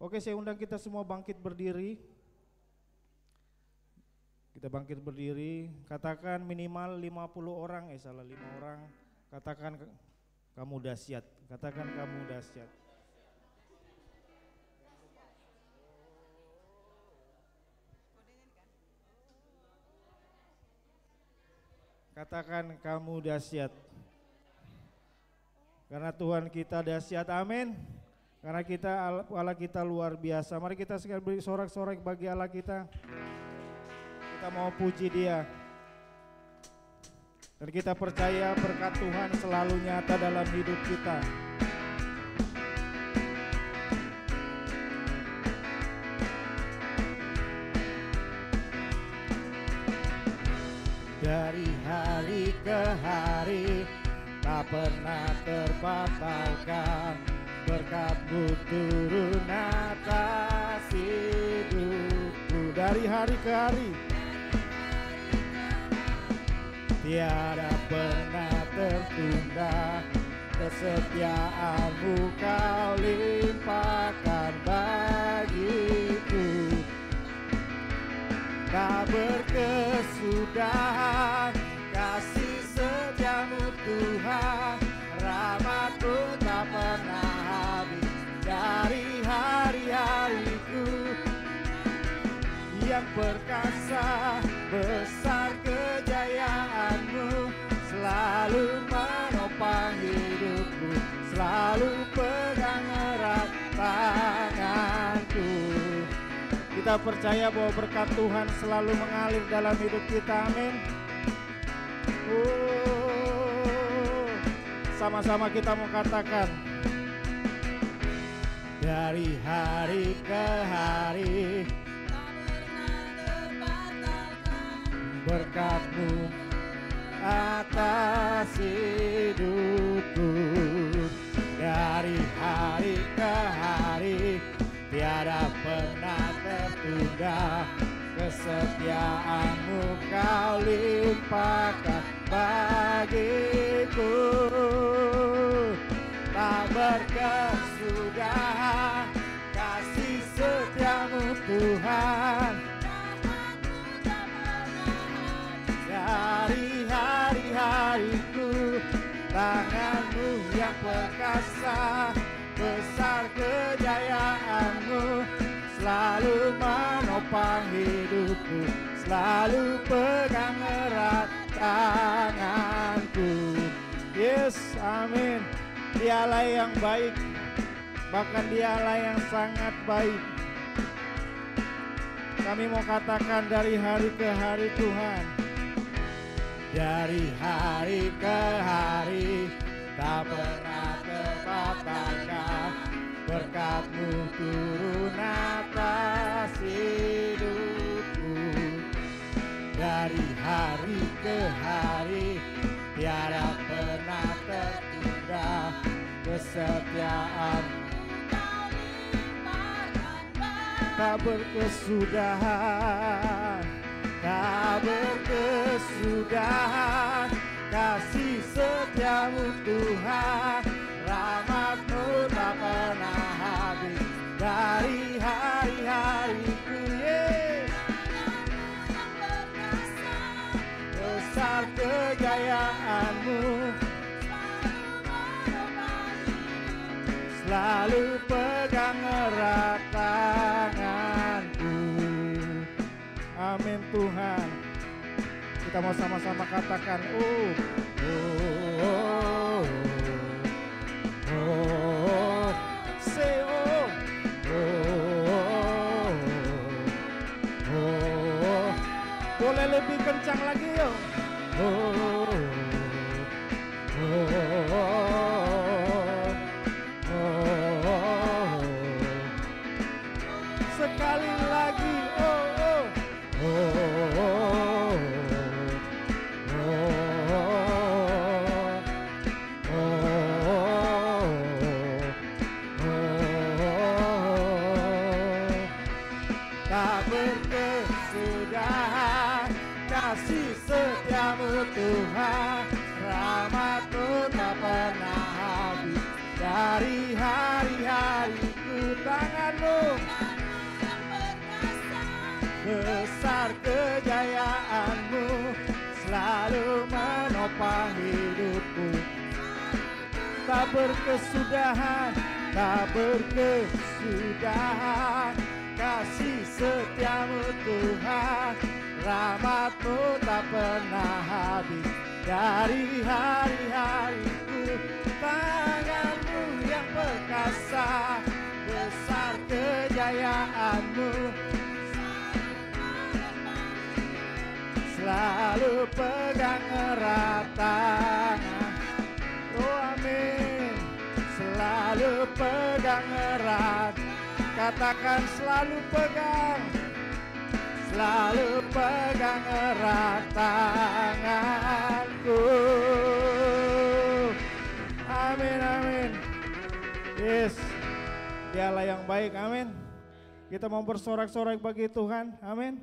Oke, saya undang kita semua bangkit berdiri. Kita bangkit berdiri, katakan minimal 50 orang, 5 orang. Katakan kamu dahsyat, katakan kamu dahsyat. Katakan kamu dahsyat. Karena Tuhan kita dahsyat, amin. Karena Allah kita luar biasa. Mari kita sekali beri sorak-sorak bagi Allah kita. Kita mau puji Dia. Dan kita percaya berkat Tuhan selalu nyata dalam hidup kita. Dari hari ke hari tak pernah terbatalkan, berkat-Mu turun atas hidupku. Dari hari ke hari tiada pernah tertunda, kesetiaan-Mu Kau limpahkan bagiku. Tak berkesudahan kasih setia-Mu Tuhan, rahmat-Mu tak pernah habis dari hari-hariku. Yang perkasa besar kejayaan-Mu, selalu menopang hidupku, selalu pegang erat tanganku. Kita percaya bahwa berkat Tuhan selalu mengalir dalam hidup kita, amin. Sama-sama kita mau katakan, dari hari ke hari berkat-Mu atas hidupku. Dari hari ke hari tiada pernah tertunda, kesetiaan-Mu Kau limpahkan bagiku. Tak berkesudahan kasih setia-Mu Tuhan, dari hari-hariku. Tangan-Mu yang perkasa, besar kejayaan-Mu, selalu menopang hidupku, selalu pegang erat tanganku. Yes, amin. Dialah yang baik, bahkan Dialah yang sangat baik. Kami mau katakan dari hari ke hari Tuhan, dari hari ke hari tak pernah terbatalkan, berkat-Mu turun atas hidupku. Dari hari ke hari tiada pernah tertunda, kesetiaan tak berkesudahan, tak berkesudahan kasih setia-Mu Tuhan, rahmat-Mu tak pernah habis dari hari-hariku. Besar kejayaan-Mu, selalu pegang erat tanganku. Amin Tuhan. Kita mau sama-sama katakan, oh, oh, oh, oh, say oh, oh, oh, oh. Boleh lebih kencang lagi yuk. Oh, oh, oh, oh, oh. Sekali lagi, oh, oh, oh, oh. Tak berkesudahan kasih setia-Mu Tuhan, rahmat-Mu tak pernah habis dari hari-hariku. Tangan kemuliaan-Mu, besar kejayaan-Mu, selalu menopang hidupku. Tak berkesudahan, tak berkesudahan, kasih setiamu Tuhan, rahmat-Mu tak pernah habis dari hari-hariku. Tangan-Mu yang perkasa, besar kejayaan-Mu, selalu pegang erat tangan. Oh amin, selalu pegang erat. Katakan selalu pegang erat tanganku. Amin, amin. Yes, Dialah yang baik, amin. Kita mau bersorak-sorai bagi Tuhan, amin.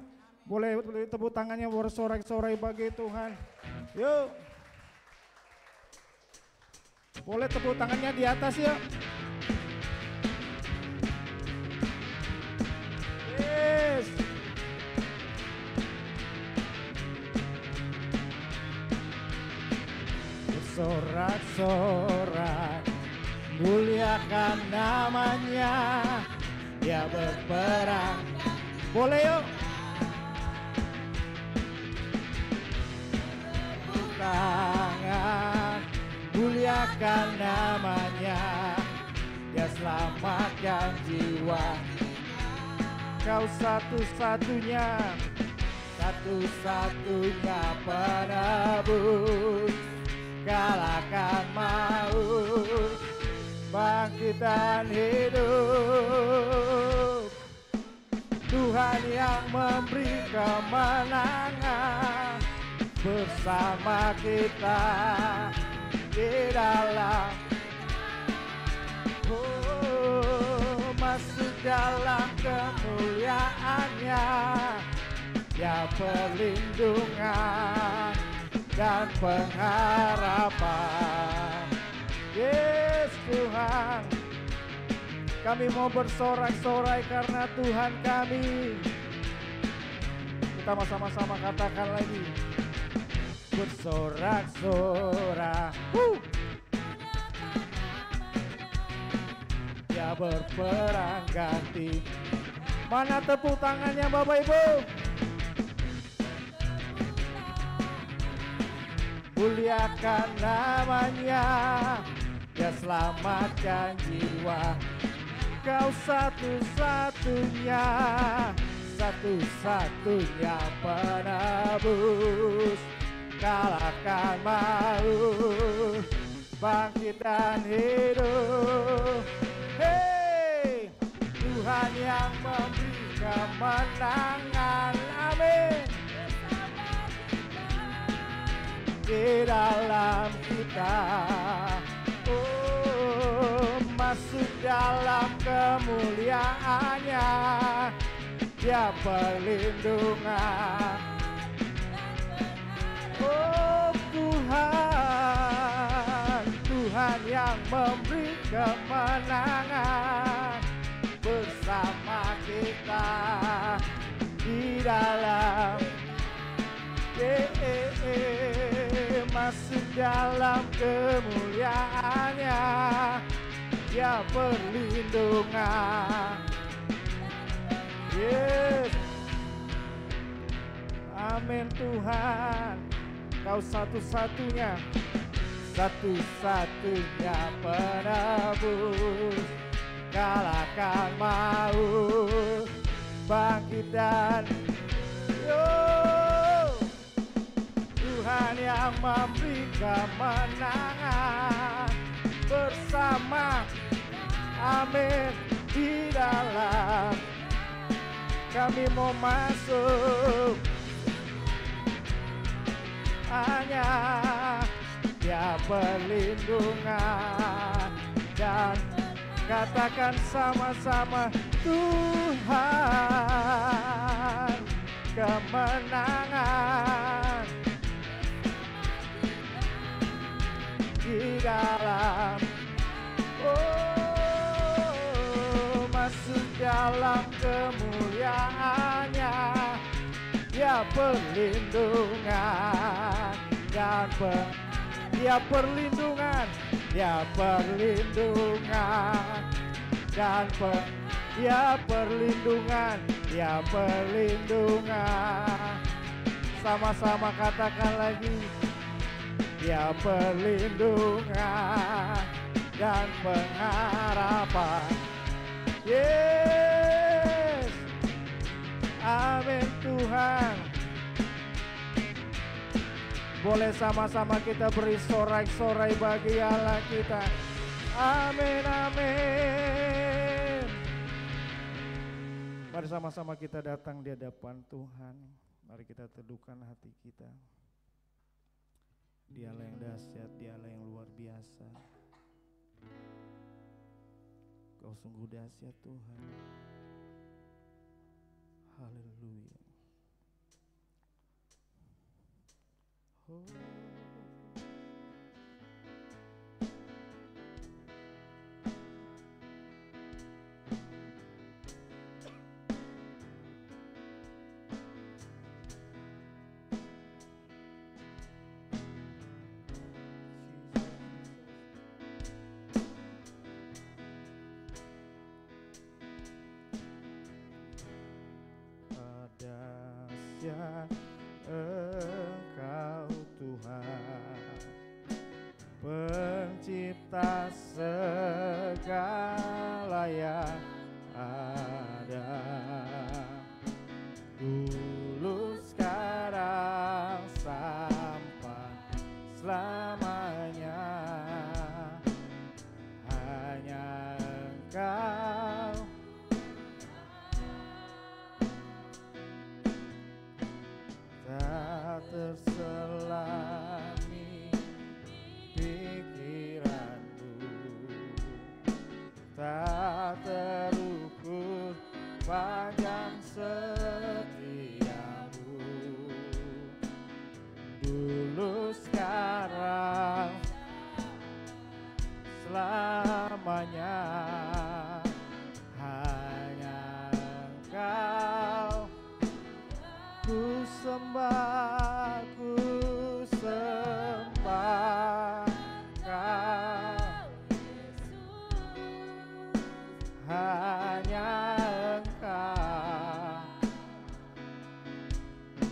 Boleh tepuk tangannya bersorak-sorai bagi Tuhan. Yuk. Boleh tepuk tangannya di atas yuk. Yes. Bersorak-sorai, muliakan namanya, Dia berperang. Boleh yuk. Tangan, muliakan namanya, Dia selamatkan jiwa. Kau satu-satunya penebus, kalahkan maut, bangkitan hidup. Tuhan yang memberi kemenangan, bersama kita di dalam, masuk dalam kemuliaannya, Dia perlindungan dan pengharapan. Yes Tuhan, kami mau bersorak-sorai karena Tuhan kami. Kita sama-sama katakan lagi. Bersorak-sorai, Dia berperang ganti. Mana tepuk tangannya Bapak Ibu? Muliakan namanya, Dia selamatkan jiwa. Kau satu-satunya penebus, kalahkan maut, bangkitan hidup. Hey, Tuhan yang memberi kemenangan, amin. Di dalam kita, masuk dalam kemuliaannya, Dia perlindungan. Oh Tuhan, Tuhan yang memberi kemenangan, bersama kita di dalam, masuk dalam kemuliaannya, Dia perlindungan. Yes. Amin Tuhan, Kau satu-satunya penebus, kalahkan maut, bangkitan. Tuhan yang memberi kemenangan, bersama, amin, di dalam. Kami mau masuk hanya Dia perlindungan, dan katakan sama-sama, Tuhan kemenangan di dalam, masuk dalam kemuliaannya. Dia perlindungan dan dia perlindungan, dia perlindungan dan dia perlindungan, dia perlindungan. Sama-sama katakan lagi, dia perlindungan dan pengharapan. Yes, amin Tuhan. Boleh sama-sama kita beri sorai-sorai bagi Allah kita. Amin, amin. Mari sama-sama kita datang di hadapan Tuhan. Mari kita teduhkan hati kita. Dialah yang dahsyat, Dialah yang luar biasa. Kau sungguh dahsyat Tuhan. Haleluya. Oh. Dahsyat Engkau Tuhan, pencipta segala yang ada, dulu sekarang sampai selamanya. Hanya Engkau tak terselami pikiranmu, tak terukur panjang setiamu, dulu sekarang selamanya. Hanya Engkau ku sembah, ku sembah Kau, hanya Engkau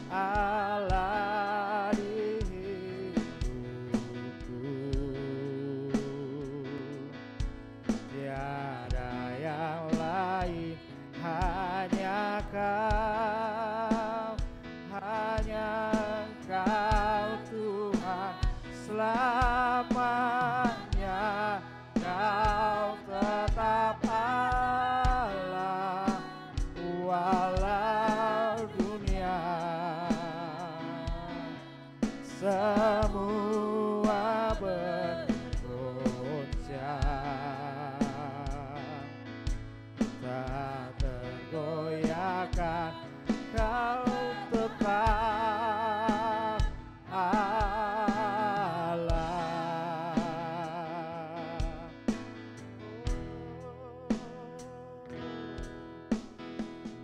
Allah di hidupku, tiada yang lain, hanya Kau, hanya Engkau Tuhan selamanya. Kau tetap Allah walau dunia semua bergoncang, tak tergoyahkan. Kau tetap Allah.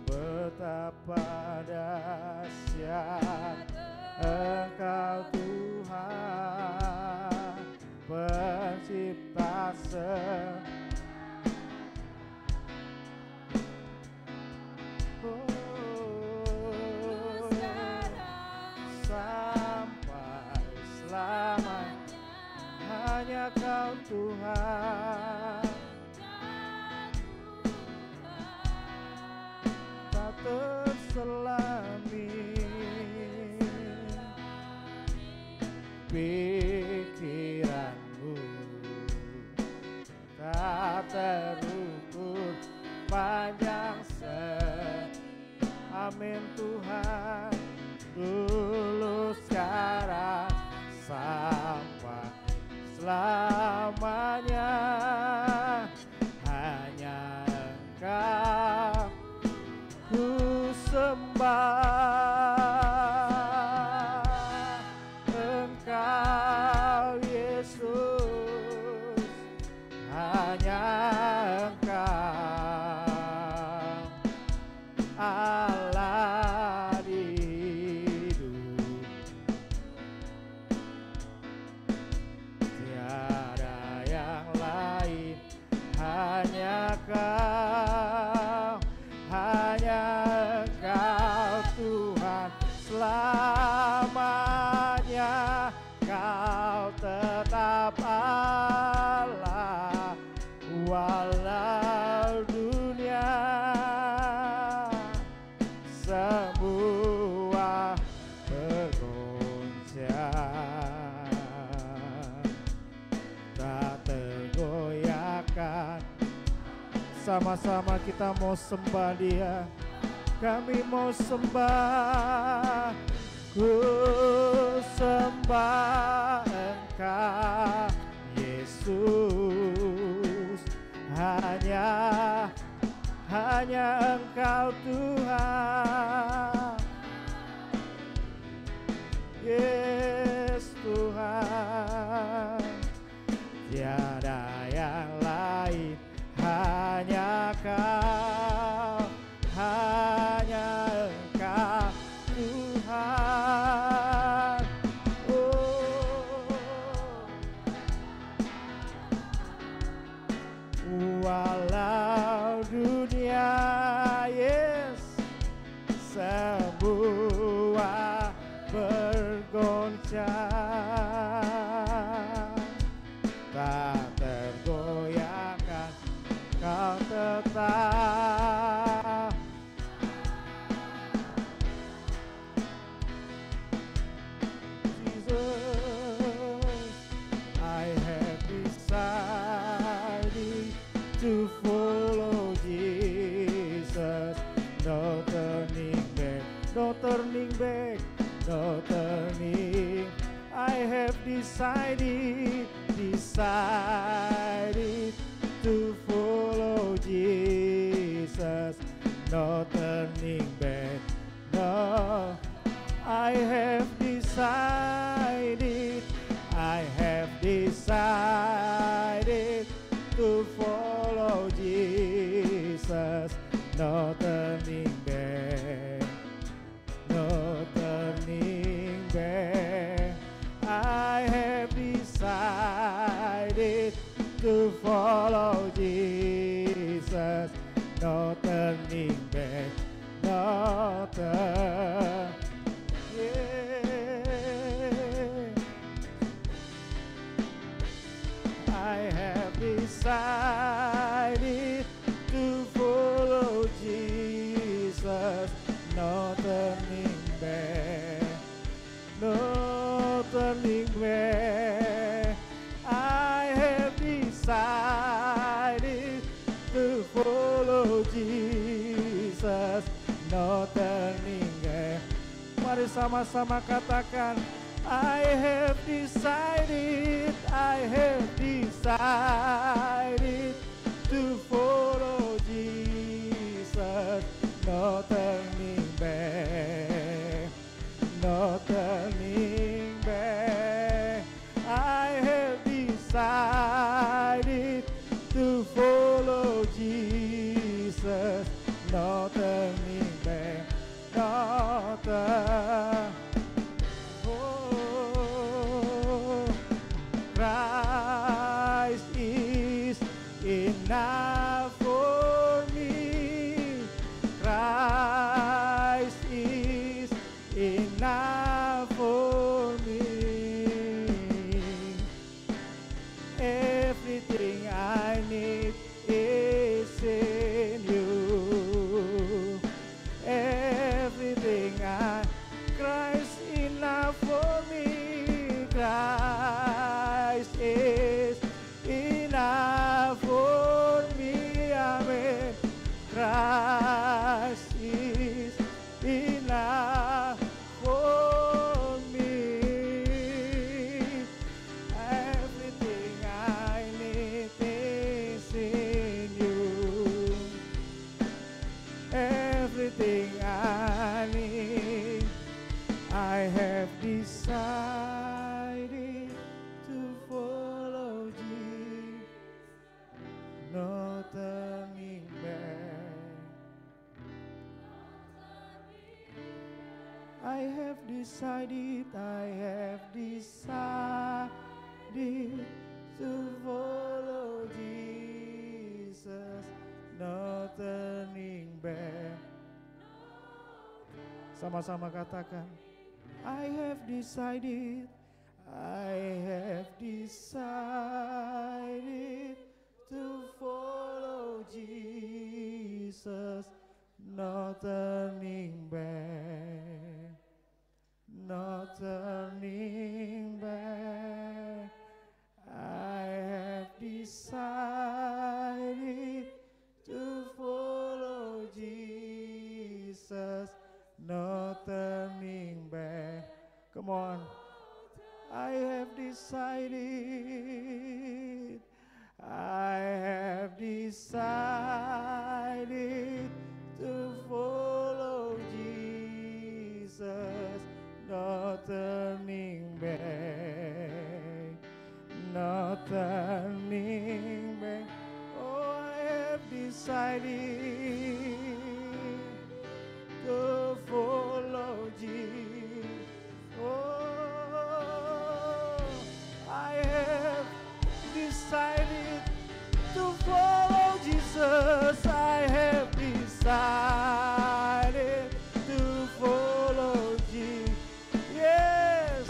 Betapa dahsyat Engkau Tuhan, pencipta sampai selamanya. Hanya Kau Tuhan, tak terselami pikiranmu, tak terukur panjang amin Tuhan, dulu sekarang sampai selamanya. Hanya Engkau ku sembah, Engkau Yesus, hanya Engkau sama-sama kita mau sembah Dia. Kami mau sembah, ku sembah Engkau Yesus. Hanya Engkau Tuhan. Yes Tuhan, tiada yang lain, hanya Kau, hanya Engkau Tuhan. Walau dunia, yes, semua bergoncang, tak tergoyahkan, Kau tetap. Jesus, I have decided to follow Jesus. No turning back, no turning back, no turning. I have decided to follow Jesus. No turning back, no. I have decided to follow Jesus. No turning back, no turning back. I have decided to follow Jesus. No turning back, no turning. I have decided to follow Jesus. No turning back, no turning back. I have decided to follow Jesus. No turning back. Mari sama-sama katakan, I have decided to follow Jesus. No turning back, no turning back. I have decided to follow Jesus. No turning back, no turning. Christ is enough for me. Christ is enough for me. Everything I need is in you. Everything Christ enough for me. Christ is enough for me. Amen. Christ is enough for me. Everything I need is in you. Everything I need, I have decided to follow Jesus. No turning back. I have decided to follow Jesus. No turning back. Sama-sama katakan, I have decided to follow Jesus. No turning back, no turning back. I have decided to turning back. Come on. I have decided to follow Jesus, no turning back, no turning back. Oh, I have decided to follow Jesus. Oh, I have decided to follow Jesus. I have decided to follow Jesus. Yes,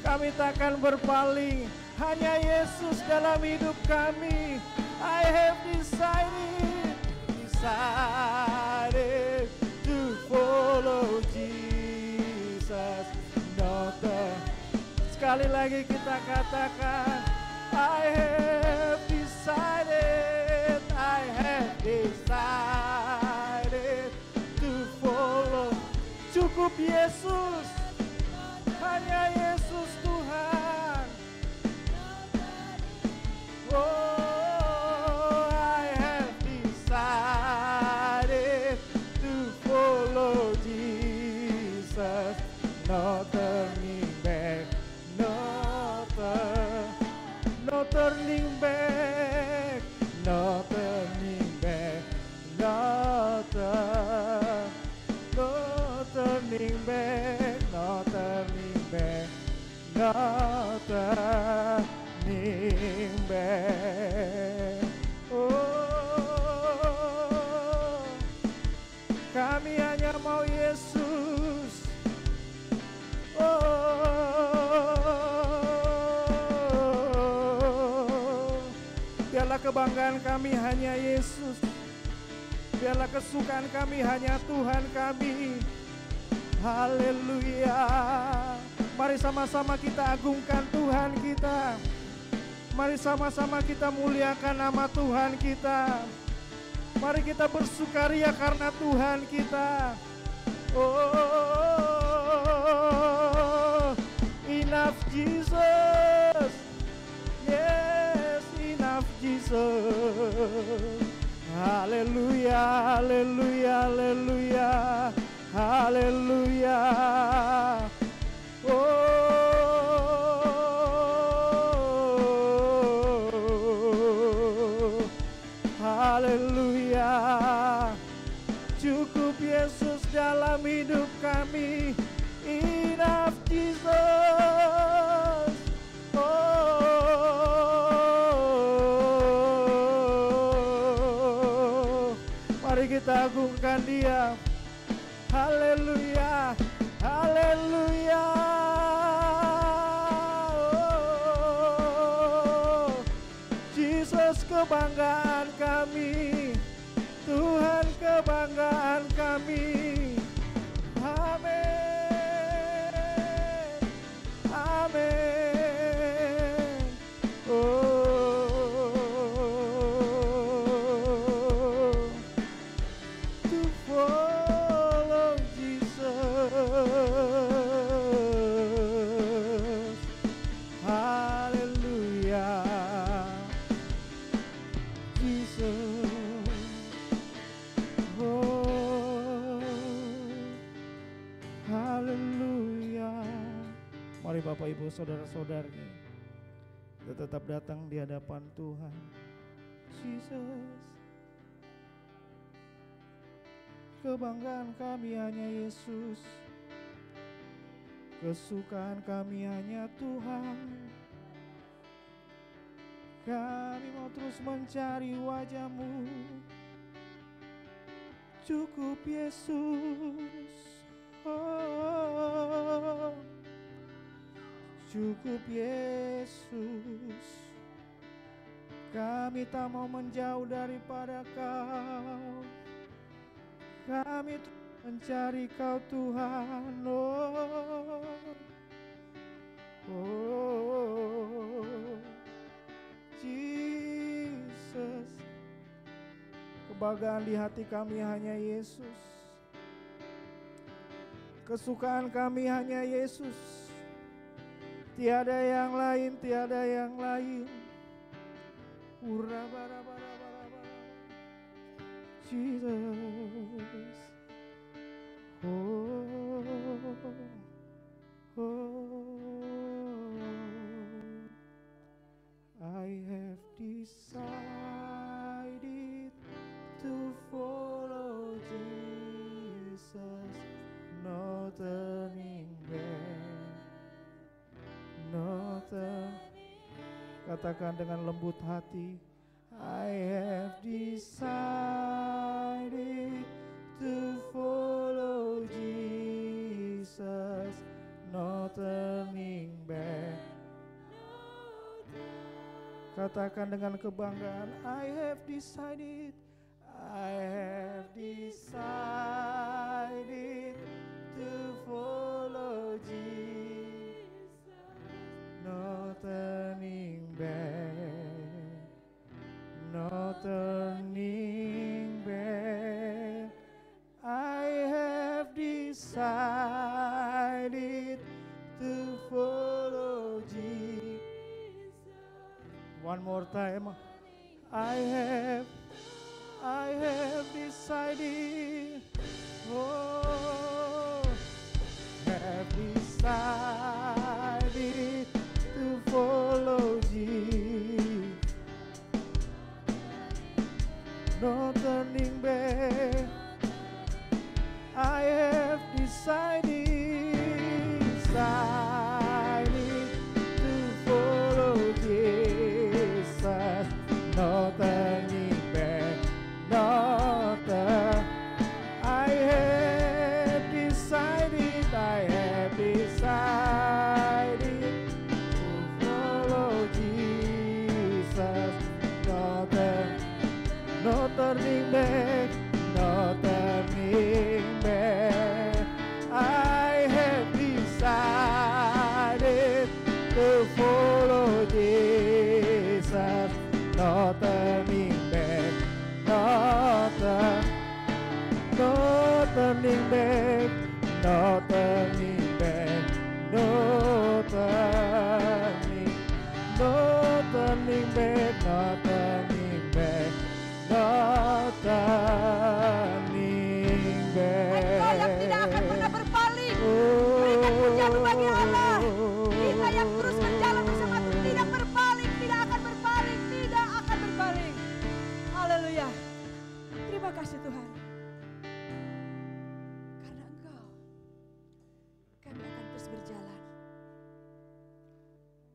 kami takkan berpaling, hanya Yesus dalam hidup kami. I have decided to follow Jesus. Sekali lagi kita katakan, I have decided to follow. Cukup Yesus, hanya Yesus Tuhan. Oh, I have decided to follow Jesus, no turning back, no turning back, no turning back, no turning back, no turning back, no turning back. Oh, kami hanya mau Yesus. Biarlah kebanggaan kami hanya Yesus. Biarlah kesukaan kami hanya Tuhan kami. Haleluya. Mari sama-sama kita agungkan Tuhan kita. Mari sama-sama kita muliakan nama Tuhan kita. Mari kita bersukaria karena Tuhan kita. Oh, enough Jesus. Yes, enough Jesus. Haleluya, haleluya, haleluya, haleluya. Oh, haleluya. Cukup Yesus dalam hidup kami. Enough Jesus. Oh, mari kita agungkan Dia. Haleluya, haleluya. Oh, Jesus kebanggaan kami. Tuhan kebanggaan kami. Amin, amin. Oh, to follow Jesus. Hallelujah, Jesus. Haleluya. Mari Bapak Ibu Saudara-saudari, kita tetap datang di hadapan Tuhan. Jesus, kebanggaan kami hanya Yesus, kesukaan kami hanya Tuhan. Kami mau terus mencari wajah-Mu. Cukup Yesus. Oh, cukup Yesus. Kami tak mau menjauh daripada Kau. Kami mencari Kau Tuhan. Oh, oh, Jesus. Kebanggaan di hati kami hanya Yesus. Kesukaan kami hanya Yesus. Tiada yang lain, tiada yang lain. Jesus. Oh, oh, I have decided to follow Jesus, no turning back, no turning. Katakan dengan lembut hati, I have decided to follow Jesus, no turning back. Katakan dengan kebanggaan, I have decided to follow Jesus, no turning back, no turning back. I have decided to follow Jesus. One more time. I have decided. Oh, have decided to follow Jesus. No turning back. I have decided to follow Jesus. No turning back. No turning. I have decided to follow Jesus. No turning back, no turning back. I have decided to follow Jesus. No turning back, no turning back, no turning back, no turning back, no turning back, no turning back. Engkau yang tidak akan pernah berpaling. Berikan pujian bagi Allah. Kita yang terus berjalan bersama, tidak berpaling, tidak akan berpaling, tidak akan berpaling. Haleluya. Terima kasih Tuhan. Karena Engkau, kami akan terus berjalan.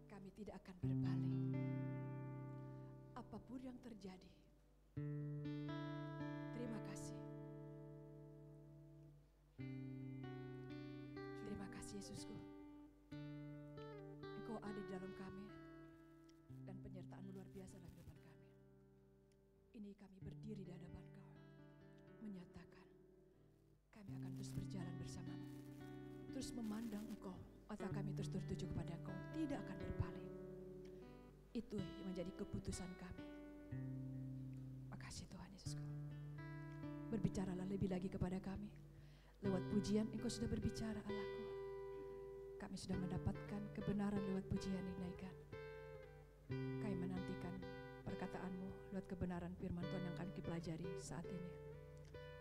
Kami tidak akan berpaling. Apapun yang terjadi. Terima kasih. Terima kasih Yesusku. Engkau ada di dalam kami dan penyertaan-Mu luar biasa dalam kehidupan kami. Ini kami berdiri di hadapan Kau, menyatakan kami akan terus berjalan bersama-Mu, terus memandang Engkau, mata kami terus tertuju kepada Engkau, tidak akan berpaling. Itu yang menjadi keputusan kami. Makasih Tuhan Yesusku. Berbicaralah lebih lagi kepada kami. Lewat pujian Engkau sudah berbicara Allahku. Kami sudah mendapatkan kebenaran lewat pujian dinaikkan. Kami menantikan perkataan-Mu lewat kebenaran firman Tuhan yang akan dipelajari saat ini.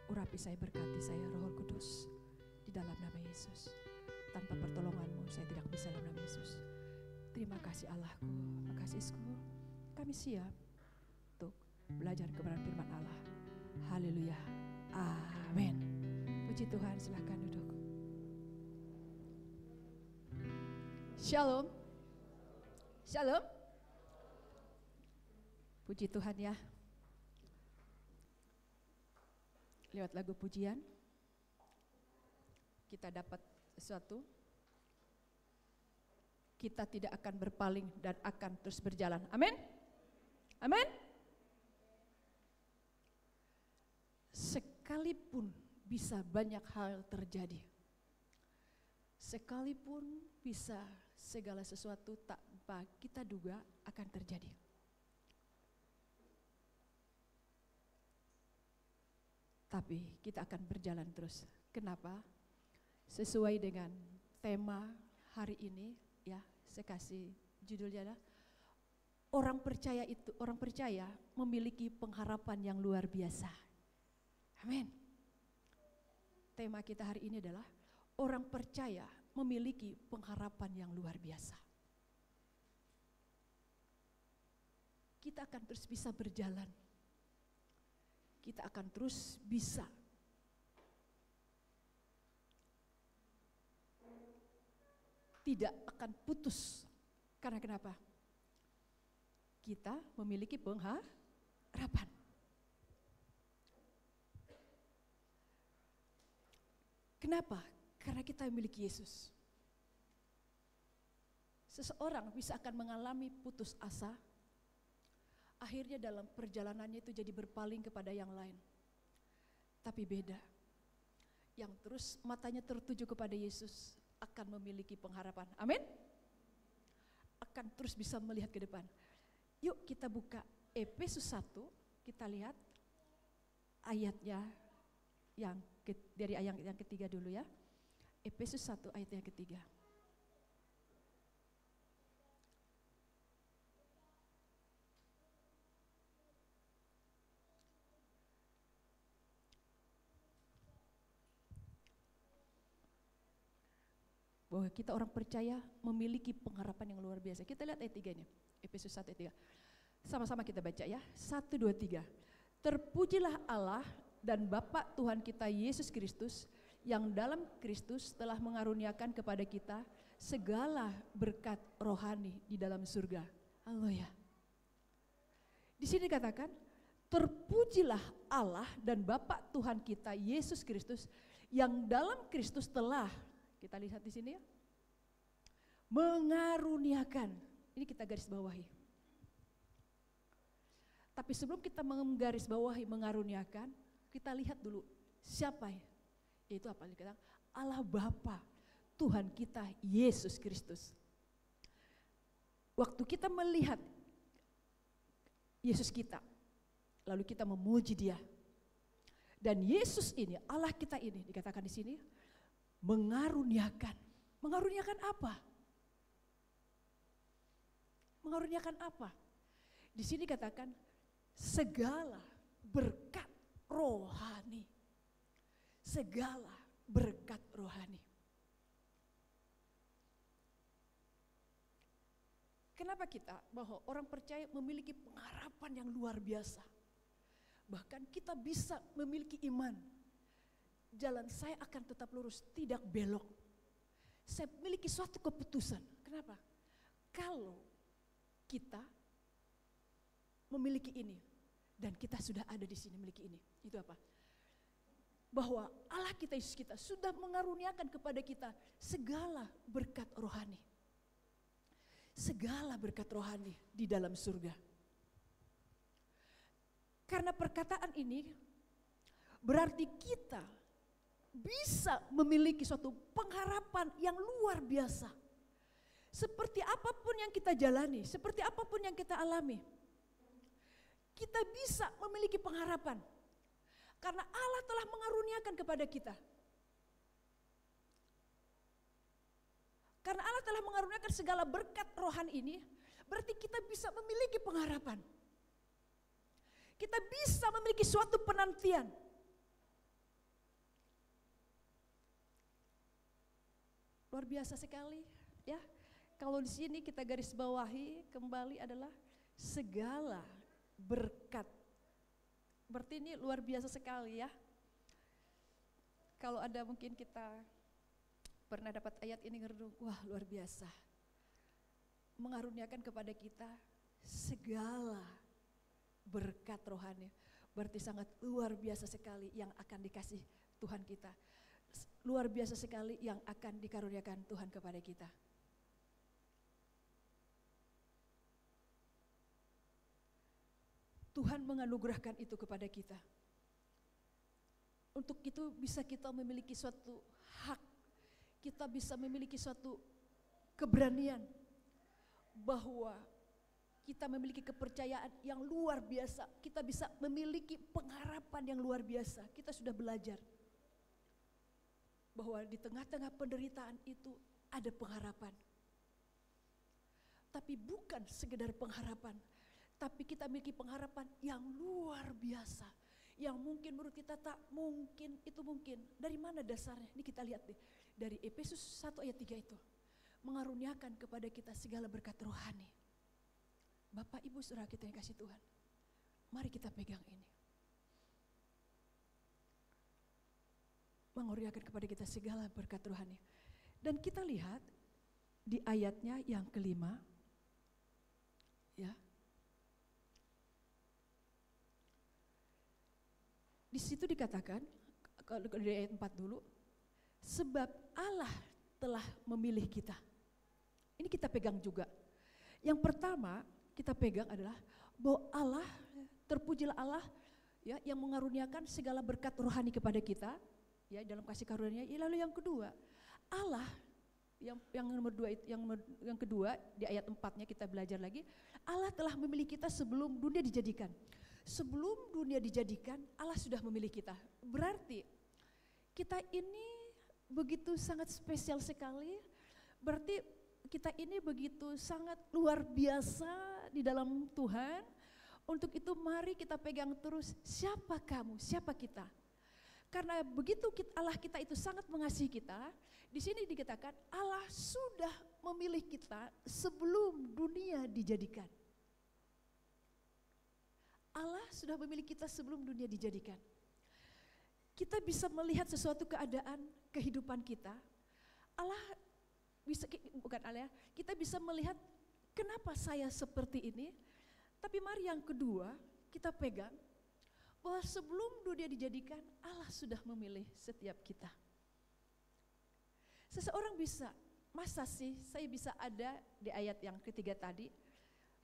Urapi saya, berkati saya Roh Kudus di dalam nama Yesus. Tanpa pertolongan-Mu saya tidak bisa dalam nama Yesus. Terima kasih Allahku, makasihku. Kami siap untuk belajar kebenaran firman Allah. Haleluya. Amin. Puji Tuhan, silakan duduk. Shalom. Shalom. Puji Tuhan ya. Lewat lagu pujian kita dapat sesuatu. Kita tidak akan berpaling dan akan terus berjalan. Amin. Amin. Sekalipun bisa banyak hal terjadi, sekalipun bisa segala sesuatu tanpa kita duga akan terjadi, tapi kita akan berjalan terus. Kenapa? Sesuai dengan tema hari ini ya, saya kasih judulnya adalah orang percaya memiliki pengharapan yang luar biasa. Amin. Tema kita hari ini adalah orang percaya memiliki pengharapan yang luar biasa. Kita akan terus bisa berjalan. Kita akan terus bisa tidak akan putus. Karena kenapa? Kita memiliki pengharapan. Kenapa? Karena kita memiliki Yesus. Seseorang bisa akan mengalami putus asa, akhirnya dalam perjalanannya itu jadi berpaling kepada yang lain. Tapi beda, yang terus matanya tertuju kepada Yesus akan memiliki pengharapan. Amin? Akan terus bisa melihat ke depan. Yuk kita buka Efesus 1, kita lihat ayatnya dari ayat yang ketiga dulu ya. Efesus 1 ayat yang ketiga. Bahwa kita orang percaya memiliki pengharapan yang luar biasa. Kita lihat ayat 3-nya. Efesus 1 ayat 3. Sama-sama kita baca ya. 1, 2, 3. Terpujilah Allah dan Bapa Tuhan kita Yesus Kristus, yang dalam Kristus telah mengaruniakan kepada kita segala berkat rohani di dalam surga. Haleluya. Di sini dikatakan, terpujilah Allah dan Bapa Tuhan kita Yesus Kristus, yang dalam Kristus telah, kita lihat di sini ya, mengaruniakan. Ini kita garis bawahi. Tapi sebelum kita menggaris bawahi mengaruniakan, kita lihat dulu siapa ya? Yaitu apa? Dikatakan Allah Bapa Tuhan kita Yesus Kristus. Waktu kita melihat Yesus kita, lalu kita memuji Dia. Dan Yesus ini, Allah kita ini, dikatakan di sini mengaruniakan. Mengaruniakan apa? Mengaruniakan apa? Di sini katakan segala berkat rohani. Segala berkat rohani. Kenapa kita bahwa orang percaya memiliki pengharapan yang luar biasa? Bahkan kita bisa memiliki iman. Jalan saya akan tetap lurus, tidak belok. Saya memiliki suatu keputusan. Kenapa? Kalau kita memiliki ini dan kita sudah ada di sini memiliki ini, itu apa? Bahwa Allah kita, Yesus kita sudah mengaruniakan kepada kita segala berkat rohani. Segala berkat rohani di dalam surga. Karena perkataan ini berarti kita bisa memiliki suatu pengharapan yang luar biasa. Seperti apapun yang kita jalani, seperti apapun yang kita alami, kita bisa memiliki pengharapan. Karena Allah telah mengaruniakan kepada kita. Karena Allah telah mengaruniakan segala berkat rohani ini, berarti kita bisa memiliki pengharapan. Kita bisa memiliki suatu penantian. Luar biasa sekali ya. Kalau di sini kita garis bawahi kembali adalah segala berkat. Berarti ini luar biasa sekali ya. Kalau ada mungkin kita pernah dapat ayat ini ngerenung, wah luar biasa. Mengaruniakan kepada kita segala berkat rohani. Berarti sangat luar biasa sekali yang akan dikasih Tuhan kita. Luar biasa sekali yang akan dikaruniakan Tuhan kepada kita. Tuhan menganugerahkan itu kepada kita. Untuk itu bisa kita memiliki suatu hak, kita bisa memiliki suatu keberanian bahwa kita memiliki kepercayaan yang luar biasa, kita bisa memiliki pengharapan yang luar biasa. Kita sudah belajar bahwa di tengah-tengah penderitaan itu ada pengharapan. Tapi bukan sekedar pengharapan, tapi kita memiliki pengharapan yang luar biasa. Yang mungkin menurut kita tak mungkin, itu mungkin. Dari mana dasarnya? Ini kita lihat deh. Dari Efesus 1 ayat 3 itu. Mengaruniakan kepada kita segala berkat rohani. Bapak Ibu saudara kita yang kasih Tuhan. Mari kita pegang ini. Mengaruniakan kepada kita segala berkat rohani. Dan kita lihat di ayatnya yang kelima. Ya. Di situ dikatakan, kalau di ayat 4 dulu, sebab Allah telah memilih kita. Ini kita pegang juga. Yang pertama kita pegang adalah bahwa Allah, terpujilah Allah ya, yang mengaruniakan segala berkat rohani kepada kita ya, dalam kasih karunia-Nya. Lalu yang kedua, Allah yang nomor dua, yang kedua di ayat 4-nya kita belajar lagi, Allah telah memilih kita sebelum dunia dijadikan. Sebelum dunia dijadikan, Allah sudah memilih kita. Berarti kita ini begitu sangat spesial sekali. Berarti kita ini begitu sangat luar biasa di dalam Tuhan. Untuk itu mari kita pegang terus, siapa kamu, siapa kita. Karena begitu Allah kita itu sangat mengasihi kita, di sini dikatakan Allah sudah memilih kita sebelum dunia dijadikan. Allah sudah memilih kita sebelum dunia dijadikan. Kita bisa melihat sesuatu keadaan kehidupan kita. Allah bisa, bukan Allah ya, kita bisa melihat kenapa saya seperti ini. Tapi mari yang kedua kita pegang bahwa sebelum dunia dijadikan Allah sudah memilih setiap kita. Seseorang bisa, masa sih saya bisa ada di ayat yang ketiga tadi,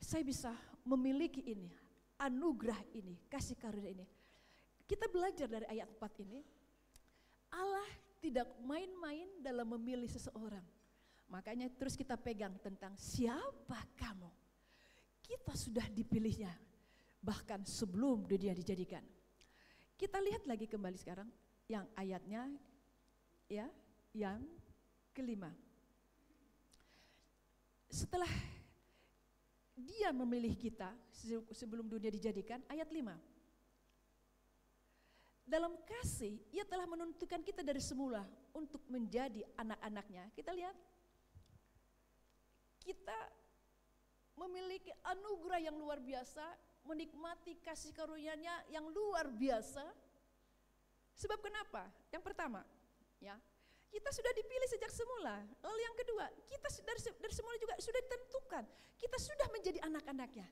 saya bisa memiliki ini, anugerah ini, kasih karunia ini. Kita belajar dari ayat 4 ini, Allah tidak main-main dalam memilih seseorang. Makanya terus kita pegang tentang siapa kamu. Kita sudah dipilihnya, bahkan sebelum dunia dijadikan. Kita lihat lagi kembali sekarang yang ayatnya ya, yang kelima. Setelah Dia memilih kita sebelum dunia dijadikan, ayat 5. Dalam kasih, Ia telah menentukan kita dari semula untuk menjadi anak-anaknya. Kita lihat, kita memiliki anugerah yang luar biasa, menikmati kasih karunia-Nya yang luar biasa. Sebab kenapa? Yang pertama, ya, kita sudah dipilih sejak semula. Lalu yang kedua, kita dari semula juga sudah ditentukan. Kita sudah menjadi anak-anaknya.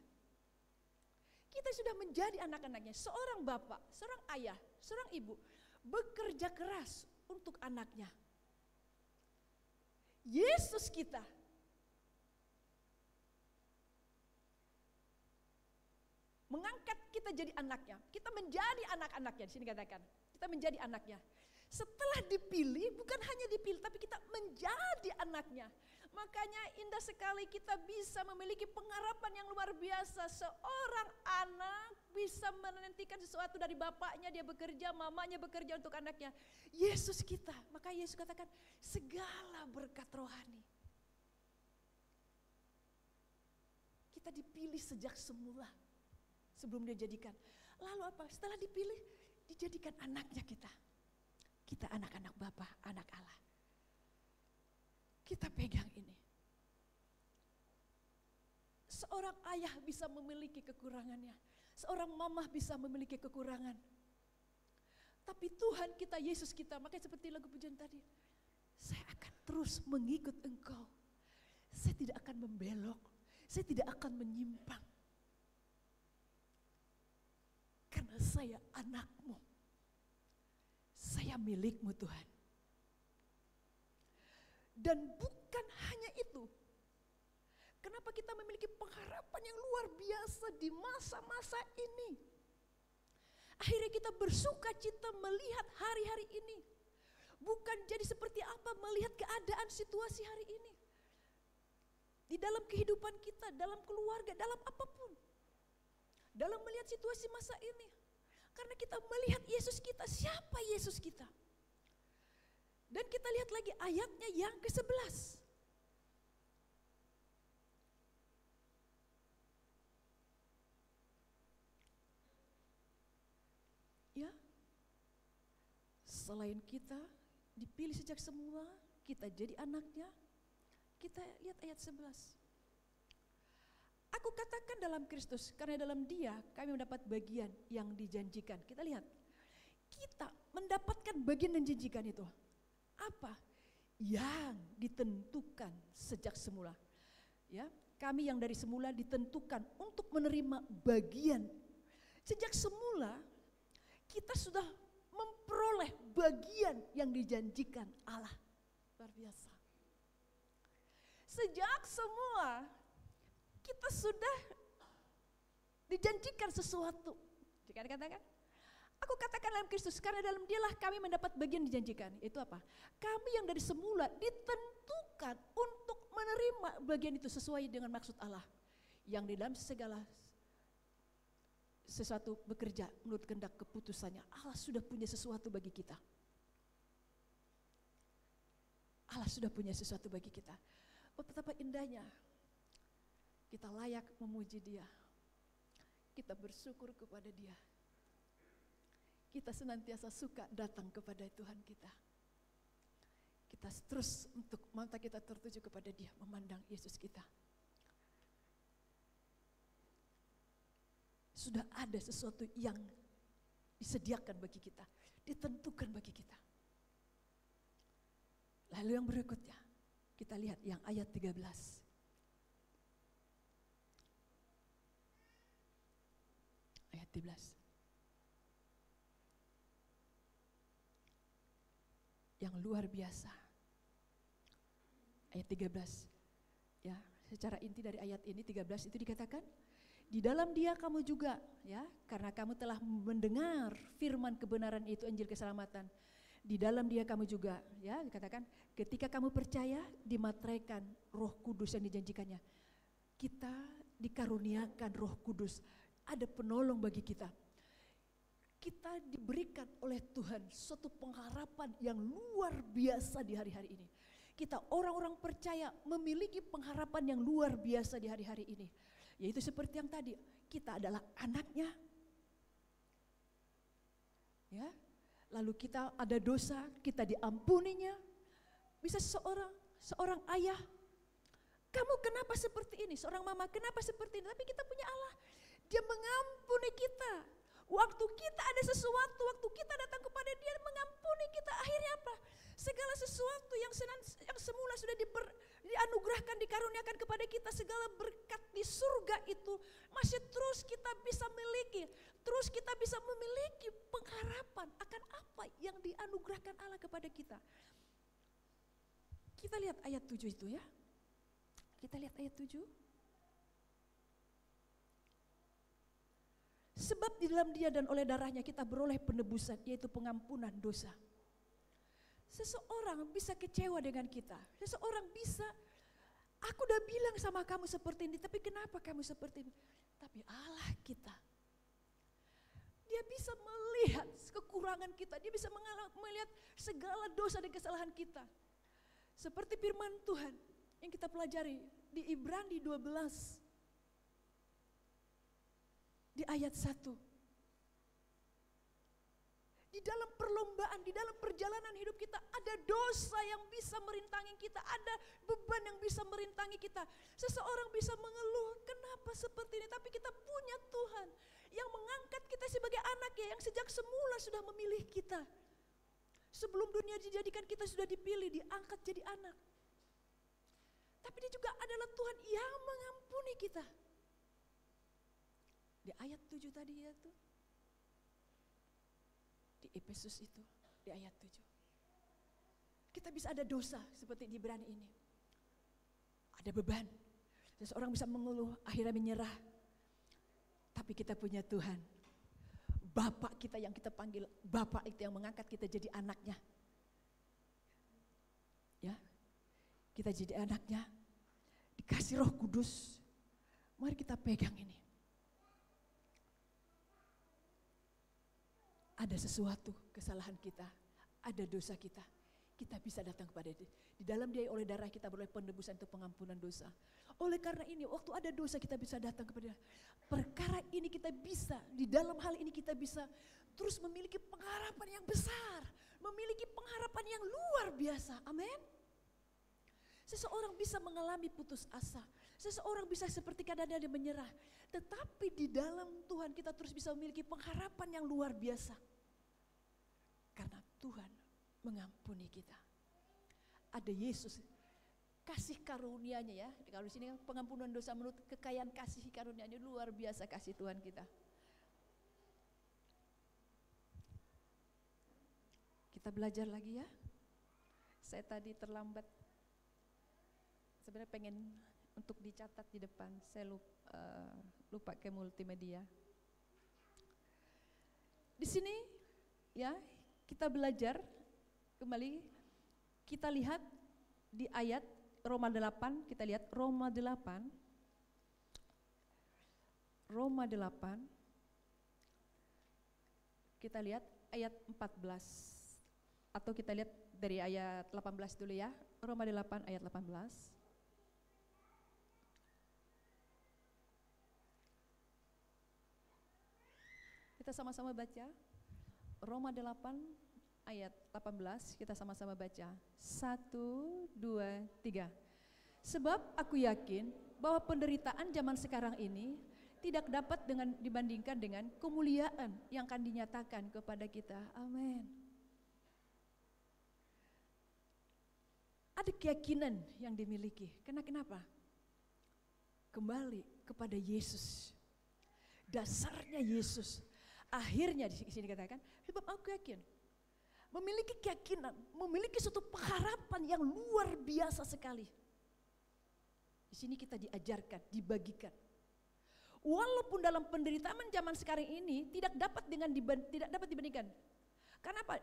Kita sudah menjadi anak-anaknya. Seorang bapak, seorang ayah, seorang ibu bekerja keras untuk anaknya. Yesus kita mengangkat kita jadi anaknya. Kita menjadi anak-anaknya, di sini katakan. Kita menjadi anaknya. Setelah dipilih, bukan hanya dipilih, tapi kita menjadi anaknya. Makanya indah sekali kita bisa memiliki pengharapan yang luar biasa. Seorang anak bisa menantikan sesuatu dari bapaknya, dia bekerja, mamanya bekerja untuk anaknya. Yesus kita, maka Yesus katakan segala berkat rohani. Kita dipilih sejak semula, sebelum dia jadikan. Lalu apa? Setelah dipilih, dijadikan anaknya kita. Kita anak-anak Bapa, anak Allah. Kita pegang ini. Seorang ayah bisa memiliki kekurangannya. Seorang mamah bisa memiliki kekurangan. Tapi Tuhan kita, Yesus kita, makanya seperti lagu pujian tadi. Saya akan terus mengikut Engkau. Saya tidak akan membelok. Saya tidak akan menyimpang. Karena saya anak-Mu. Saya milik-Mu Tuhan. Dan bukan hanya itu. Kenapa kita memiliki pengharapan yang luar biasa di masa-masa ini. Akhirnya kita bersuka cita melihat hari-hari ini. Bukan jadi seperti apa melihat keadaan situasi hari ini. Di dalam kehidupan kita, dalam keluarga, dalam apapun. Dalam melihat situasi masa ini. Karena kita melihat Yesus kita, siapa Yesus kita? Dan kita lihat lagi ayatnya yang ke-11. Ya, selain kita dipilih sejak semula, kita jadi anaknya. Kita lihat ayat 11. Aku katakan dalam Kristus, karena dalam Dia kami mendapat bagian yang dijanjikan. Kita lihat, kita mendapatkan bagian yang dijanjikan itu. Apa? Yang ditentukan sejak semula. Ya, kami yang dari semula ditentukan untuk menerima bagian. Sejak semula kita sudah memperoleh bagian yang dijanjikan Allah. Luar biasa. Sejak semula kita sudah dijanjikan sesuatu. Jika dikatakan, aku katakan dalam Kristus, karena dalam Dialah kami mendapat bagian dijanjikan. Itu apa? Kami yang dari semula ditentukan untuk menerima bagian itu sesuai dengan maksud Allah. Yang di dalam segala sesuatu bekerja menurut kehendak keputusannya. Allah sudah punya sesuatu bagi kita. Allah sudah punya sesuatu bagi kita. Oh, betapa indahnya. Kita layak memuji Dia. Kita bersyukur kepada Dia. Kita senantiasa suka datang kepada Tuhan kita. Kita terus untuk mata kita tertuju kepada Dia, memandang Yesus kita. Sudah ada sesuatu yang disediakan bagi kita, ditentukan bagi kita. Lalu yang berikutnya, kita lihat yang ayat 13. Ayat 13. Yang luar biasa. Ayat 13. Ya, secara inti dari ayat ini 13 itu dikatakan, di dalam Dia kamu juga, ya, karena kamu telah mendengar firman kebenaran itu, Injil keselamatan. Di dalam Dia kamu juga, ya, dikatakan ketika kamu percaya dimateraikan Roh Kudus yang dijanjikannya. Kita dikaruniakan Roh Kudus, ada penolong bagi kita. Kita diberikan oleh Tuhan suatu pengharapan yang luar biasa di hari-hari ini. Kita orang-orang percaya memiliki pengharapan yang luar biasa di hari-hari ini. Yaitu seperti yang tadi, kita adalah anaknya. Ya, lalu kita ada dosa, kita diampuninya. Bisa seorang ayah, kamu kenapa seperti ini? Seorang mama, kenapa seperti ini? Tapi kita punya Allah, Dia mengampuni kita. Waktu kita ada sesuatu, waktu kita datang kepada Dia, mengampuni kita. Akhirnya apa? Segala sesuatu yang semula sudah dianugerahkan, dikaruniakan kepada kita, segala berkat di surga itu masih terus kita bisa miliki. Terus kita bisa memiliki pengharapan akan apa yang dianugerahkan Allah kepada kita. Kita lihat ayat 7 itu ya. Kita lihat ayat 7. Sebab di dalam Dia dan oleh darahnya kita beroleh penebusan, yaitu pengampunan dosa. Seseorang bisa kecewa dengan kita. Seseorang bisa, aku udah bilang sama kamu seperti ini, tapi kenapa kamu seperti ini? Tapi Allah kita, Dia bisa melihat kekurangan kita. Dia bisa melihat segala dosa dan kesalahan kita. Seperti firman Tuhan yang kita pelajari di Ibrani 12. Di ayat 1. Di dalam perlombaan, di dalam perjalanan hidup kita ada dosa yang bisa merintangi kita, ada beban yang bisa merintangi kita. Seseorang bisa mengeluh, kenapa seperti ini? Tapi kita punya Tuhan yang mengangkat kita sebagai anaknya, yang sejak semula sudah memilih kita. Sebelum dunia dijadikan kita sudah dipilih, diangkat jadi anak. Tapi Dia juga adalah Tuhan yang mengampuni kita. Di ayat 7 tadi ya tuh. Di Efesus itu, di ayat 7. Kita bisa ada dosa seperti di Ibrani ini. Ada beban. Seseorang bisa mengeluh, akhirnya menyerah. Tapi kita punya Tuhan. Bapak kita yang kita panggil, Bapak itu yang mengangkat kita jadi anaknya. Ya, kita jadi anaknya. Dikasih Roh Kudus. Mari kita pegang ini. Ada sesuatu kesalahan kita, ada dosa kita. kita bisa datang kepada Dia. Di dalam Dia oleh darah kita beroleh penebusan untuk pengampunan dosa. Oleh karena ini waktu ada dosa kita bisa datang kepada Dia. Perkara ini kita bisa, di dalam hal ini kita bisa terus memiliki pengharapan yang besar. Memiliki pengharapan yang luar biasa. Amin. Seseorang bisa mengalami putus asa. Seseorang bisa seperti kadang-kadang dia menyerah. Tetapi di dalam Tuhan kita terus bisa memiliki pengharapan yang luar biasa. Karena Tuhan mengampuni kita. Ada Yesus, kasih karunia-Nya ya. Kalau di sini kan pengampunan dosa menurut kekayaan kasih karunia-Nya, luar biasa kasih Tuhan kita. Kita belajar lagi ya. Saya tadi terlambat. Sebenarnya pengen untuk dicatat di depan, saya lupa ke multimedia. Di sini ya kita belajar kembali, kita lihat di ayat Roma 8, kita lihat Roma 8, kita lihat ayat 14, atau kita lihat dari ayat 18 dulu ya, Roma 8 ayat 18. Kita sama-sama baca, Roma 8 ayat 18, kita sama-sama baca. 1, 2, 3. Sebab aku yakin bahwa penderitaan zaman sekarang ini tidak dapat dibandingkan dengan kemuliaan yang akan dinyatakan kepada kita. Amin. Ada keyakinan yang dimiliki. Kenapa? Kembali kepada Yesus. Dasarnya Yesus. Akhirnya di sini dikatakan, sebab aku yakin, memiliki keyakinan, memiliki suatu pengharapan yang luar biasa sekali. Di sini kita diajarkan, dibagikan. Walaupun dalam penderitaan zaman sekarang ini tidak dapat dibandingkan. Karena apa?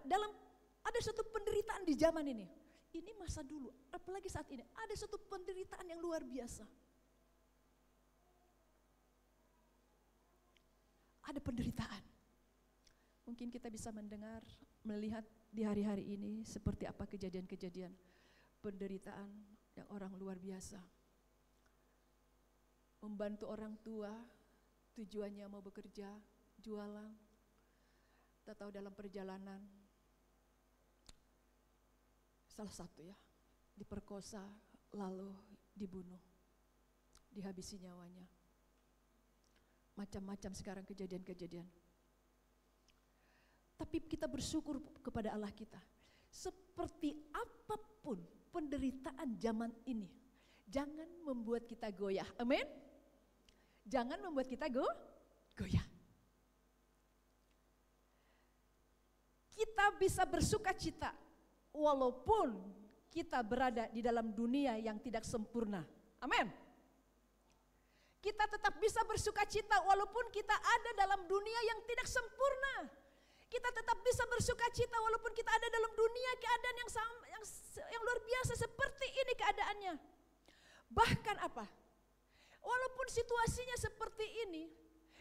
Ada suatu penderitaan di zaman ini. Ini masa dulu, apalagi saat ini ada suatu penderitaan yang luar biasa. Ada penderitaan. Mungkin kita bisa mendengar, melihat di hari-hari ini seperti apa kejadian-kejadian penderitaan yang orang luar biasa. Membantu orang tua, tujuannya mau bekerja, jualan, kita tahu dalam perjalanan, salah satu ya, diperkosa lalu dibunuh, dihabisi nyawanya. Macam-macam sekarang kejadian-kejadian. Tapi kita bersyukur kepada Allah kita. Seperti apapun penderitaan zaman ini, jangan membuat kita goyah. Amin. Jangan membuat kita goyah. Kita bisa bersuka cita walaupun kita berada di dalam dunia yang tidak sempurna. Amin. Kita tetap bisa bersuka cita walaupun kita ada dalam dunia yang tidak sempurna. Kita tetap bisa bersuka cita walaupun kita ada dalam dunia keadaan yang luar biasa seperti ini keadaannya. Bahkan apa? Walaupun situasinya seperti ini,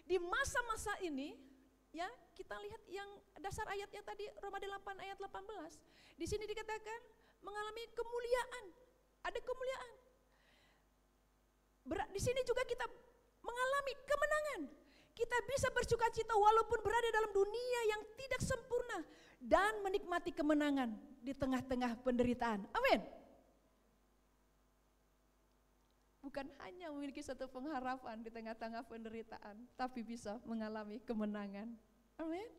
di masa-masa ini, ya kita lihat yang dasar ayatnya tadi Roma 8 ayat 18. Di sini dikatakan mengalami kemuliaan, ada kemuliaan. Di sini juga kita mengalami kemenangan. Kita bisa bersuka cita walaupun berada dalam dunia yang tidak sempurna dan menikmati kemenangan di tengah-tengah penderitaan. Amin. Bukan hanya memiliki satu pengharapan di tengah-tengah penderitaan, tapi bisa mengalami kemenangan. Amin.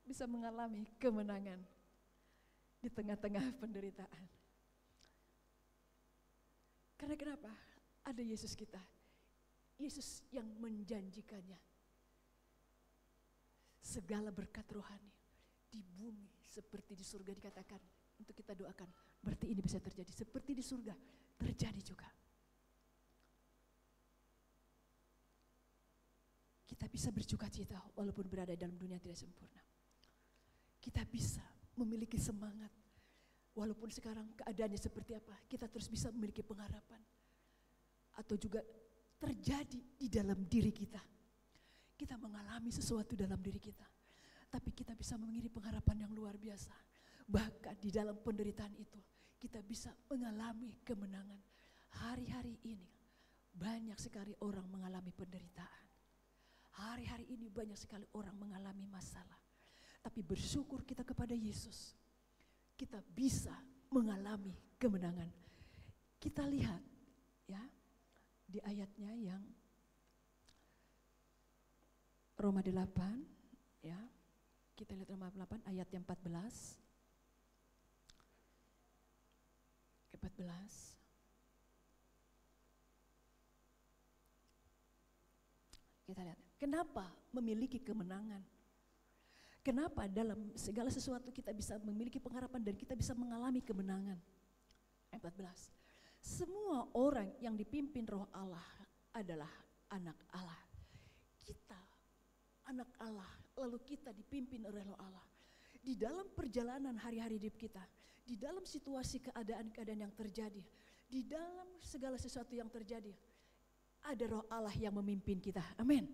Bisa mengalami kemenangan di tengah-tengah penderitaan. Karena kenapa? Ada Yesus kita. Yesus yang menjanjikannya segala berkat rohani di bumi seperti di surga dikatakan untuk kita doakan. Berarti ini bisa terjadi seperti di surga, terjadi juga. Kita bisa bersuka cita walaupun berada dalam dunia tidak sempurna. Kita bisa memiliki semangat walaupun sekarang keadaannya seperti apa, kita terus bisa memiliki pengharapan. Atau juga terjadi di dalam diri kita. Kita mengalami sesuatu dalam diri kita. Tapi kita bisa memiliki pengharapan yang luar biasa. Bahkan di dalam penderitaan itu kita bisa mengalami kemenangan. Hari-hari ini banyak sekali orang mengalami penderitaan. Hari-hari ini banyak sekali orang mengalami masalah. Tapi bersyukur kita kepada Yesus, kita bisa mengalami kemenangan. Kita lihat ya di ayatnya yang Roma 8 ya. Kita lihat Roma 8 ayat yang 14. 14. Kita lihat, kenapa memiliki kemenangan? Kenapa dalam segala sesuatu kita bisa memiliki pengharapan dan kita bisa mengalami kemenangan? 14. Semua orang yang dipimpin Roh Allah adalah anak Allah. Kita anak Allah, lalu kita dipimpin oleh Roh Allah. Di dalam perjalanan hari-hari hidup kita, di dalam situasi keadaan-keadaan yang terjadi, di dalam segala sesuatu yang terjadi, ada Roh Allah yang memimpin kita. Amin.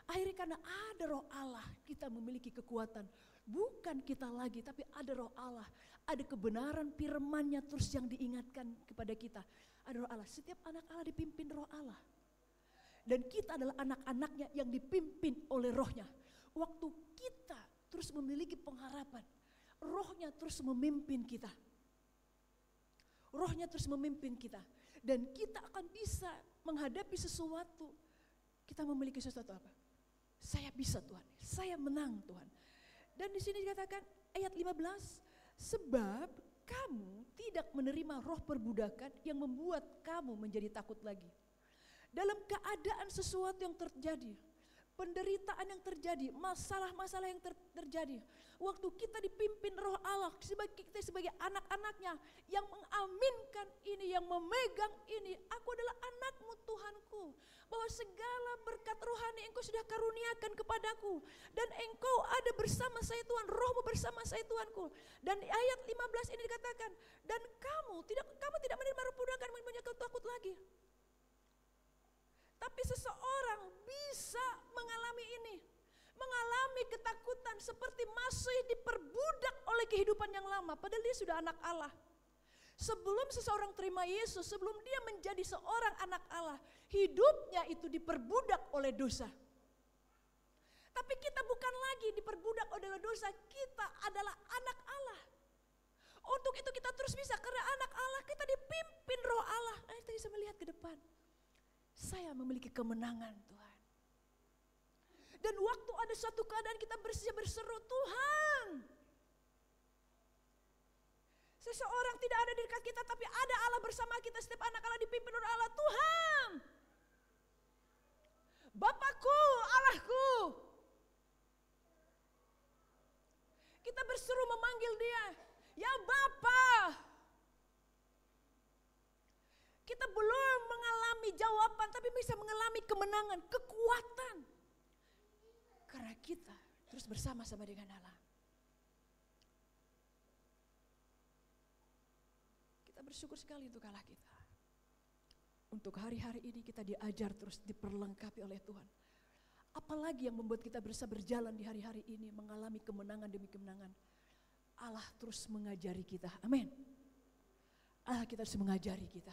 Akhirnya karena ada Roh Allah, kita memiliki kekuatan. Bukan kita lagi, tapi ada Roh Allah. Ada kebenaran firman-Nya terus yang diingatkan kepada kita. Ada Roh Allah. Setiap anak Allah dipimpin Roh Allah. Dan kita adalah anak-anaknya yang dipimpin oleh Roh-Nya. Waktu kita terus memiliki pengharapan, Roh-Nya terus memimpin kita. Roh-Nya terus memimpin kita. Dan kita akan bisa menghadapi sesuatu. Kita memiliki sesuatu apa? Saya bisa Tuhan, saya menang Tuhan. Dan di sini dikatakan ayat 15, sebab kamu tidak menerima roh perbudakan yang membuat kamu menjadi takut lagi. Dalam keadaan sesuatu yang terjadi, penderitaan yang terjadi, masalah-masalah yang terjadi, waktu kita dipimpin Roh Allah, kita sebagai anak-anaknya yang mengaminkan ini, yang memegang ini, aku adalah anakmu Tuhanku, bahwa segala berkat rohani engkau sudah karuniakan kepadaku, dan engkau ada bersama saya Tuhan, rohmu bersama saya Tuhanku. Dan di ayat 15 ini dikatakan, dan kamu tidak menerima roh perbudakan yang membuat kau takut lagi. Tapi seseorang bisa mengalami ini, mengalami ketakutan seperti masih diperbudak oleh kehidupan yang lama, padahal dia sudah anak Allah. Sebelum seseorang terima Yesus, sebelum dia menjadi seorang anak Allah, hidupnya itu diperbudak oleh dosa. Tapi kita bukan lagi diperbudak oleh dosa, kita adalah anak Allah. Untuk itu kita terus bisa, karena anak Allah kita dipimpin Roh Allah. Kita bisa melihat ke depan. Saya memiliki kemenangan Tuhan. Dan waktu ada suatu keadaan kita berseru, Tuhan. Seseorang tidak ada di dekat kita, tapi ada Allah bersama kita. Setiap anak Allah dipimpin oleh Allah. Tuhan, Bapakku, Allahku. Kita berseru memanggil dia, ya Bapa. Kita belum mengalami jawaban, tapi bisa mengalami kemenangan, kekuatan. Karena kita terus bersama-sama dengan Allah. Kita bersyukur sekali untuk Allah kita. Untuk hari-hari ini kita diajar terus, diperlengkapi oleh Tuhan. Apalagi yang membuat kita bisa berjalan di hari-hari ini, mengalami kemenangan demi kemenangan. Allah terus mengajari kita, amin. Allah kita terus mengajari kita.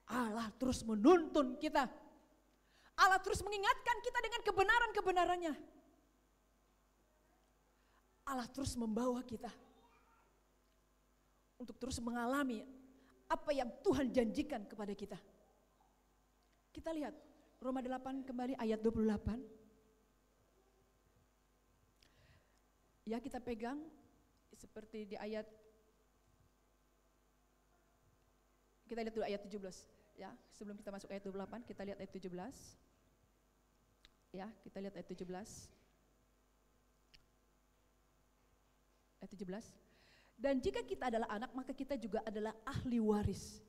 Allah terus menuntun kita. Allah terus mengingatkan kita dengan kebenaran-kebenarannya. Allah terus membawa kita untuk terus mengalami apa yang Tuhan janjikan kepada kita. Kita lihat Roma 8 kembali ayat 28. Ya, kita pegang seperti di ayat, kita lihat dulu ayat 17. Ya, sebelum kita masuk ayat 28, kita lihat ayat 17. Ya, kita lihat ayat 17. Ayat 17. Dan jika kita adalah anak, maka kita juga adalah ahli waris.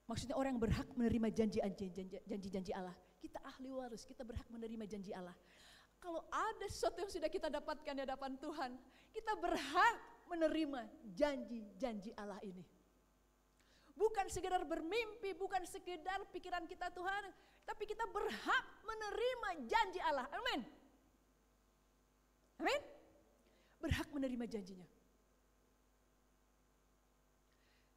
Maksudnya orang yang berhak menerima janji-janji Allah. Kita ahli waris, kita berhak menerima janji Allah. Kalau ada sesuatu yang sudah kita dapatkan di hadapan Tuhan, kita berhak menerima janji-janji Allah ini. Bukan sekedar bermimpi, bukan sekedar pikiran kita Tuhan, tapi kita berhak menerima janji Allah. Amin. Amin. berhak menerima janjinya.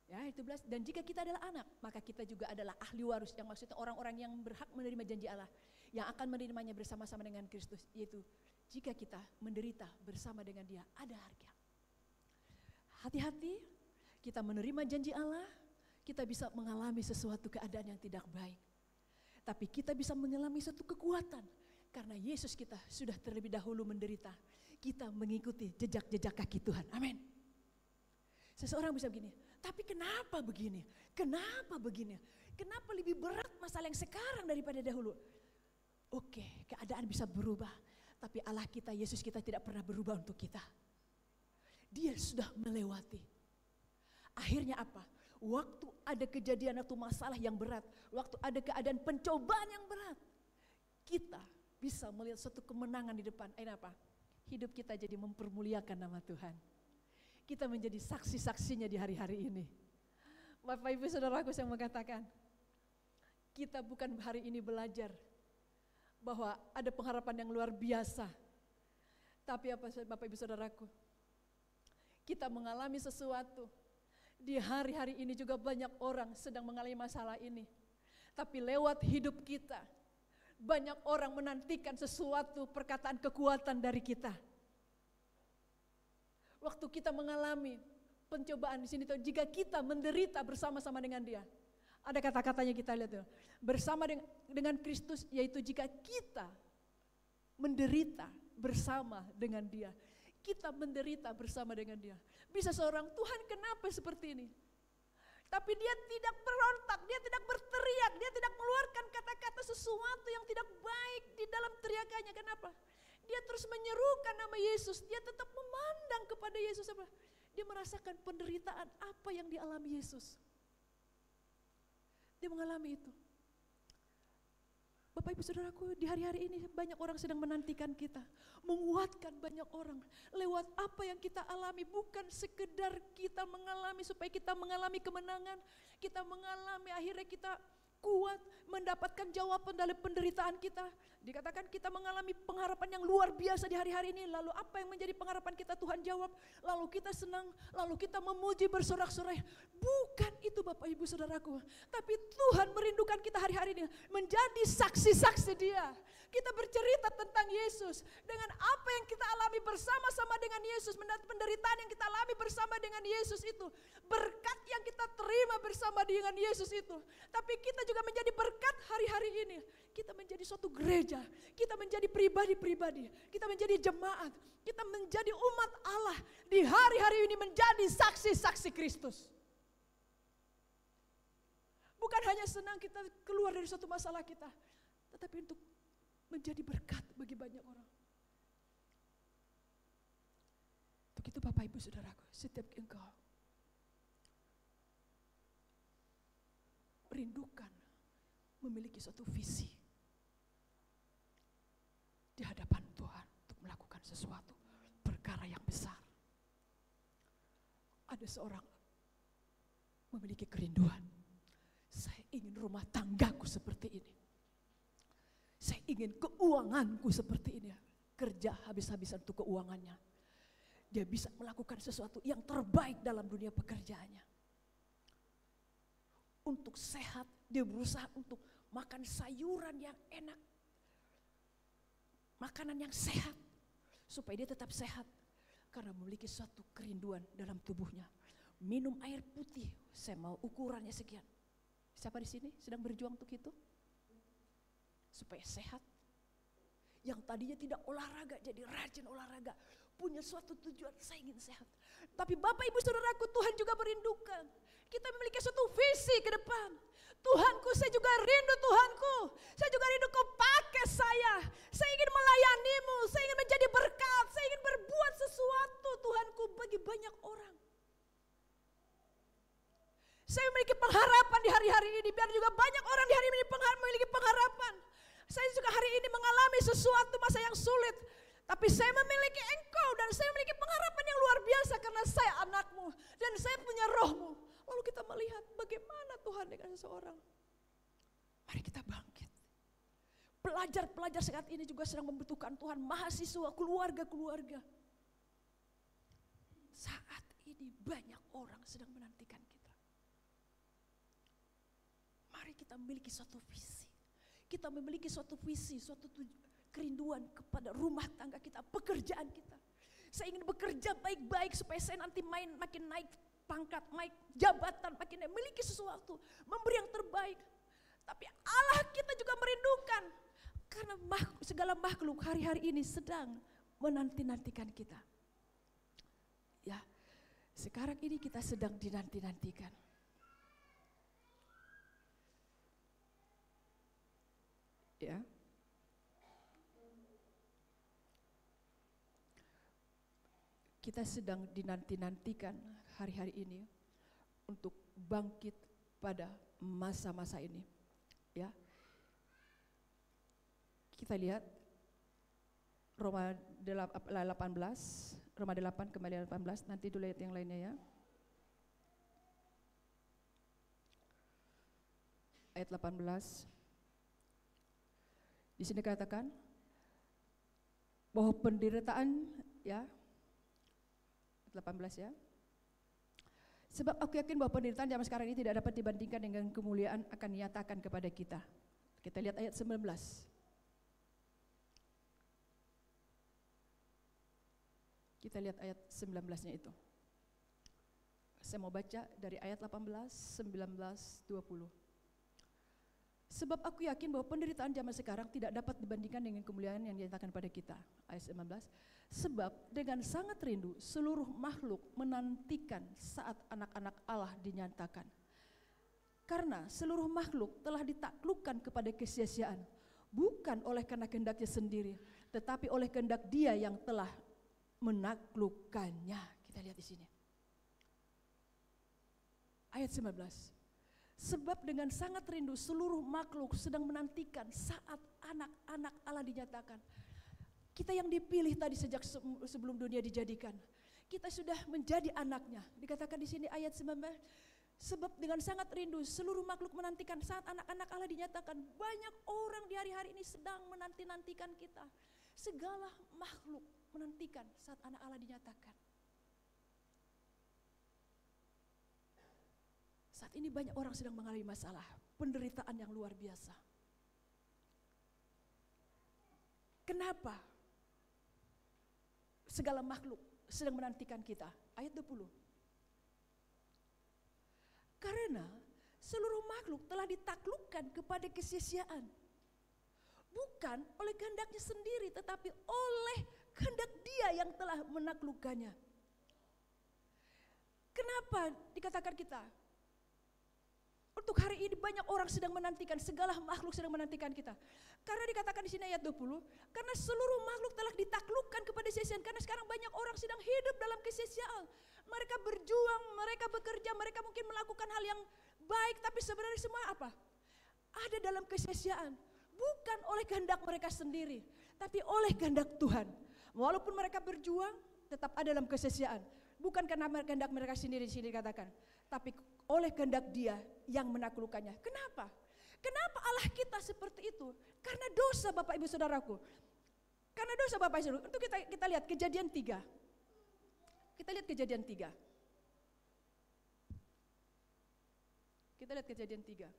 Ya, itu 11. Dan jika kita adalah anak, maka kita juga adalah ahli waris, yang maksudnya orang-orang yang berhak menerima janji Allah, yang akan menerimanya bersama-sama dengan Kristus, yaitu jika kita menderita bersama dengan Dia, ada harga. Hati-hati, kita menerima janji Allah, kita bisa mengalami sesuatu keadaan yang tidak baik. Tapi kita bisa mengalami suatu kekuatan, karena Yesus kita sudah terlebih dahulu menderita. Kita mengikuti jejak-jejak kaki Tuhan, amin. Seseorang bisa begini, tapi kenapa begini? Kenapa begini? Kenapa lebih berat masalah yang sekarang daripada dahulu? Oke, keadaan bisa berubah, tapi Allah kita, Yesus kita tidak pernah berubah untuk kita. Dia sudah melewati. Akhirnya apa? Waktu ada kejadian atau masalah yang berat, waktu ada keadaan pencobaan yang berat, kita bisa melihat suatu kemenangan di depan. Apa? Hidup kita jadi mempermuliakan nama Tuhan. Kita menjadi saksi-saksinya di hari-hari ini. Bapak Ibu Saudaraku, saya mau katakan, kita bukan hari ini belajar bahwa ada pengharapan yang luar biasa. Tapi apa Bapak Ibu Saudaraku, kita mengalami sesuatu. Di hari-hari ini juga banyak orang sedang mengalami masalah ini. Tapi lewat hidup kita, banyak orang menantikan sesuatu perkataan kekuatan dari kita. Waktu kita mengalami pencobaan di sini, jika kita menderita bersama-sama dengan Dia, ada kata-katanya kita lihat tuh, bersama dengan Kristus, yaitu jika kita menderita bersama dengan Dia, kita menderita bersama dengan Dia. Bisa seorang, Tuhan kenapa seperti ini? Tapi dia tidak berontak, dia tidak berteriak, dia tidak mengeluarkan kata-kata sesuatu yang tidak baik di dalam teriakannya. Kenapa? Dia terus menyerukan nama Yesus, dia tetap memandang kepada Yesus. Dia merasakan penderitaan apa yang dialami Yesus. Dia mengalami itu. Bapak Ibu Saudaraku, di hari-hari ini banyak orang sedang menantikan kita, menguatkan banyak orang lewat apa yang kita alami. Bukan sekedar kita mengalami supaya kita mengalami kemenangan, kita mengalami akhirnya kita kuat mendapatkan jawaban dari penderitaan kita. Dikatakan kita mengalami pengharapan yang luar biasa di hari-hari ini. Lalu apa yang menjadi pengharapan kita? Tuhan jawab. Lalu kita senang, lalu kita memuji bersorak-sorai. Bukan itu Bapak Ibu Saudaraku. Tapi Tuhan merindukan kita hari-hari ini menjadi saksi-saksi Dia. Kita bercerita tentang Yesus dengan apa yang kita alami bersama-sama dengan Yesus, penderitaan yang kita alami bersama dengan Yesus itu, berkat yang kita terima bersama dengan Yesus itu. Tapi kita juga menjadi berkat hari-hari ini. Kita menjadi suatu gereja, kita menjadi pribadi-pribadi, kita menjadi jemaat, kita menjadi umat Allah di hari-hari ini menjadi saksi-saksi Kristus. Bukan hanya senang kita keluar dari suatu masalah kita, tetapi untuk menjadi berkat bagi banyak orang. Untuk itu Bapak Ibu Saudaraku, setiap engkau merindukan memiliki suatu visi di hadapan Tuhan untuk melakukan sesuatu perkara yang besar. Ada seorang memiliki kerinduan, saya ingin rumah tanggaku seperti ini. Saya ingin keuanganku seperti ini. Kerja habis-habisan untuk keuangannya. Dia bisa melakukan sesuatu yang terbaik dalam dunia pekerjaannya. Untuk sehat, dia berusaha untuk makan sayuran yang enak. Makanan yang sehat. Supaya dia tetap sehat. Karena memiliki suatu kerinduan dalam tubuhnya. Minum air putih, saya mau ukurannya sekian. Siapa di sini sedang berjuang untuk itu? Supaya sehat. Yang tadinya tidak olahraga jadi rajin olahraga. Punya suatu tujuan, saya ingin sehat. Tapi Bapak Ibu Saudaraku, Tuhan juga merindukan kita memiliki suatu visi ke depan. Tuhanku, saya juga rindu Tuhanku. Saya juga rindu Kau pakai saya. Saya ingin melayanimu, saya ingin menjadi berkat. Saya ingin berbuat sesuatu Tuhanku bagi banyak orang. Saya memiliki pengharapan di hari-hari ini. Biar juga banyak orang di hari ini memiliki pengharapan. Saya juga hari ini mengalami sesuatu masa yang sulit. Tapi saya memiliki Engkau dan saya memiliki pengharapan yang luar biasa karena saya anakmu dan saya punya rohmu. Lalu kita melihat bagaimana Tuhan dengan seseorang. Mari kita bangkit. Pelajar-pelajar saat ini juga sedang membutuhkan Tuhan. Mahasiswa, keluarga-keluarga. Saat ini banyak orang sedang menantikan kita. Mari kita memiliki suatu visi. Kita memiliki suatu visi, suatu kerinduan kepada rumah tangga kita, pekerjaan kita. Saya ingin bekerja baik-baik supaya saya nanti makin naik pangkat, naik jabatan, makin naik, memiliki sesuatu, memberi yang terbaik. Tapi Allah kita juga merindukan karena segala makhluk hari-hari ini sedang menanti-nantikan kita. Ya, sekarang ini kita sedang dinanti-nantikan. Ya. Kita sedang dinanti-nantikan hari-hari ini untuk bangkit pada masa-masa ini. Ya. Kita lihat Roma 18, Roma 8 kembali 18, nanti dulu lihat yang lainnya ya. Ayat 18. Di sini katakan bahwa penderitaan ya 18 ya. Sebab aku yakin bahwa penderitaan zaman sekarang ini tidak dapat dibandingkan dengan kemuliaan akan dinyatakan kepada kita. Kita lihat ayat 19. Kita lihat ayat 19-nya itu. Saya mau baca dari ayat 18, 19, 20. Sebab aku yakin bahwa penderitaan zaman sekarang tidak dapat dibandingkan dengan kemuliaan yang dinyatakan pada kita. Ayat 19. Sebab dengan sangat rindu seluruh makhluk menantikan saat anak-anak Allah dinyatakan. Karena seluruh makhluk telah ditaklukkan kepada kesia-siaan, bukan oleh karena kehendaknya sendiri, tetapi oleh kehendak Dia yang telah menaklukkannya. Kita lihat di sini. Ayat 19. Sebab dengan sangat rindu seluruh makhluk sedang menantikan saat anak-anak Allah dinyatakan. Kita yang dipilih tadi sejak sebelum dunia dijadikan. Kita sudah menjadi anaknya. Dikatakan di sini ayat 19. Sebab dengan sangat rindu seluruh makhluk menantikan saat anak-anak Allah dinyatakan. Banyak orang di hari-hari ini sedang menanti-nantikan kita. Segala makhluk menantikan saat anak Allah dinyatakan. Saat ini banyak orang sedang mengalami masalah, penderitaan yang luar biasa. Kenapa? Segala makhluk sedang menantikan kita. Ayat 20. Karena seluruh makhluk telah ditaklukkan kepada kesia-siaan. Bukan oleh kehendaknya sendiri, tetapi oleh kehendak Dia yang telah menaklukkannya. Kenapa dikatakan kita? Untuk hari ini banyak orang sedang menantikan, segala makhluk sedang menantikan kita. Karena dikatakan di sini ayat 20, karena seluruh makhluk telah ditaklukkan kepada kesia-siaan. Karena sekarang banyak orang sedang hidup dalam kesia-siaan. Mereka berjuang, mereka bekerja, mereka mungkin melakukan hal yang baik, tapi sebenarnya semua apa? Ada dalam kesia-siaan. Bukan oleh kehendak mereka sendiri, tapi oleh kehendak Tuhan. Walaupun mereka berjuang, tetap ada dalam kesia-siaan. Bukan karena kehendak mereka sendiri di sini dikatakan, tapi oleh kehendak Dia yang menaklukkannya. Kenapa? Kenapa Allah kita seperti itu? Karena dosa Bapak Ibu Saudaraku. Karena dosa Bapak Ibu Saudaraku. Untuk kita lihat Kejadian 3. Kita lihat Kejadian 3. Kita lihat Kejadian 3.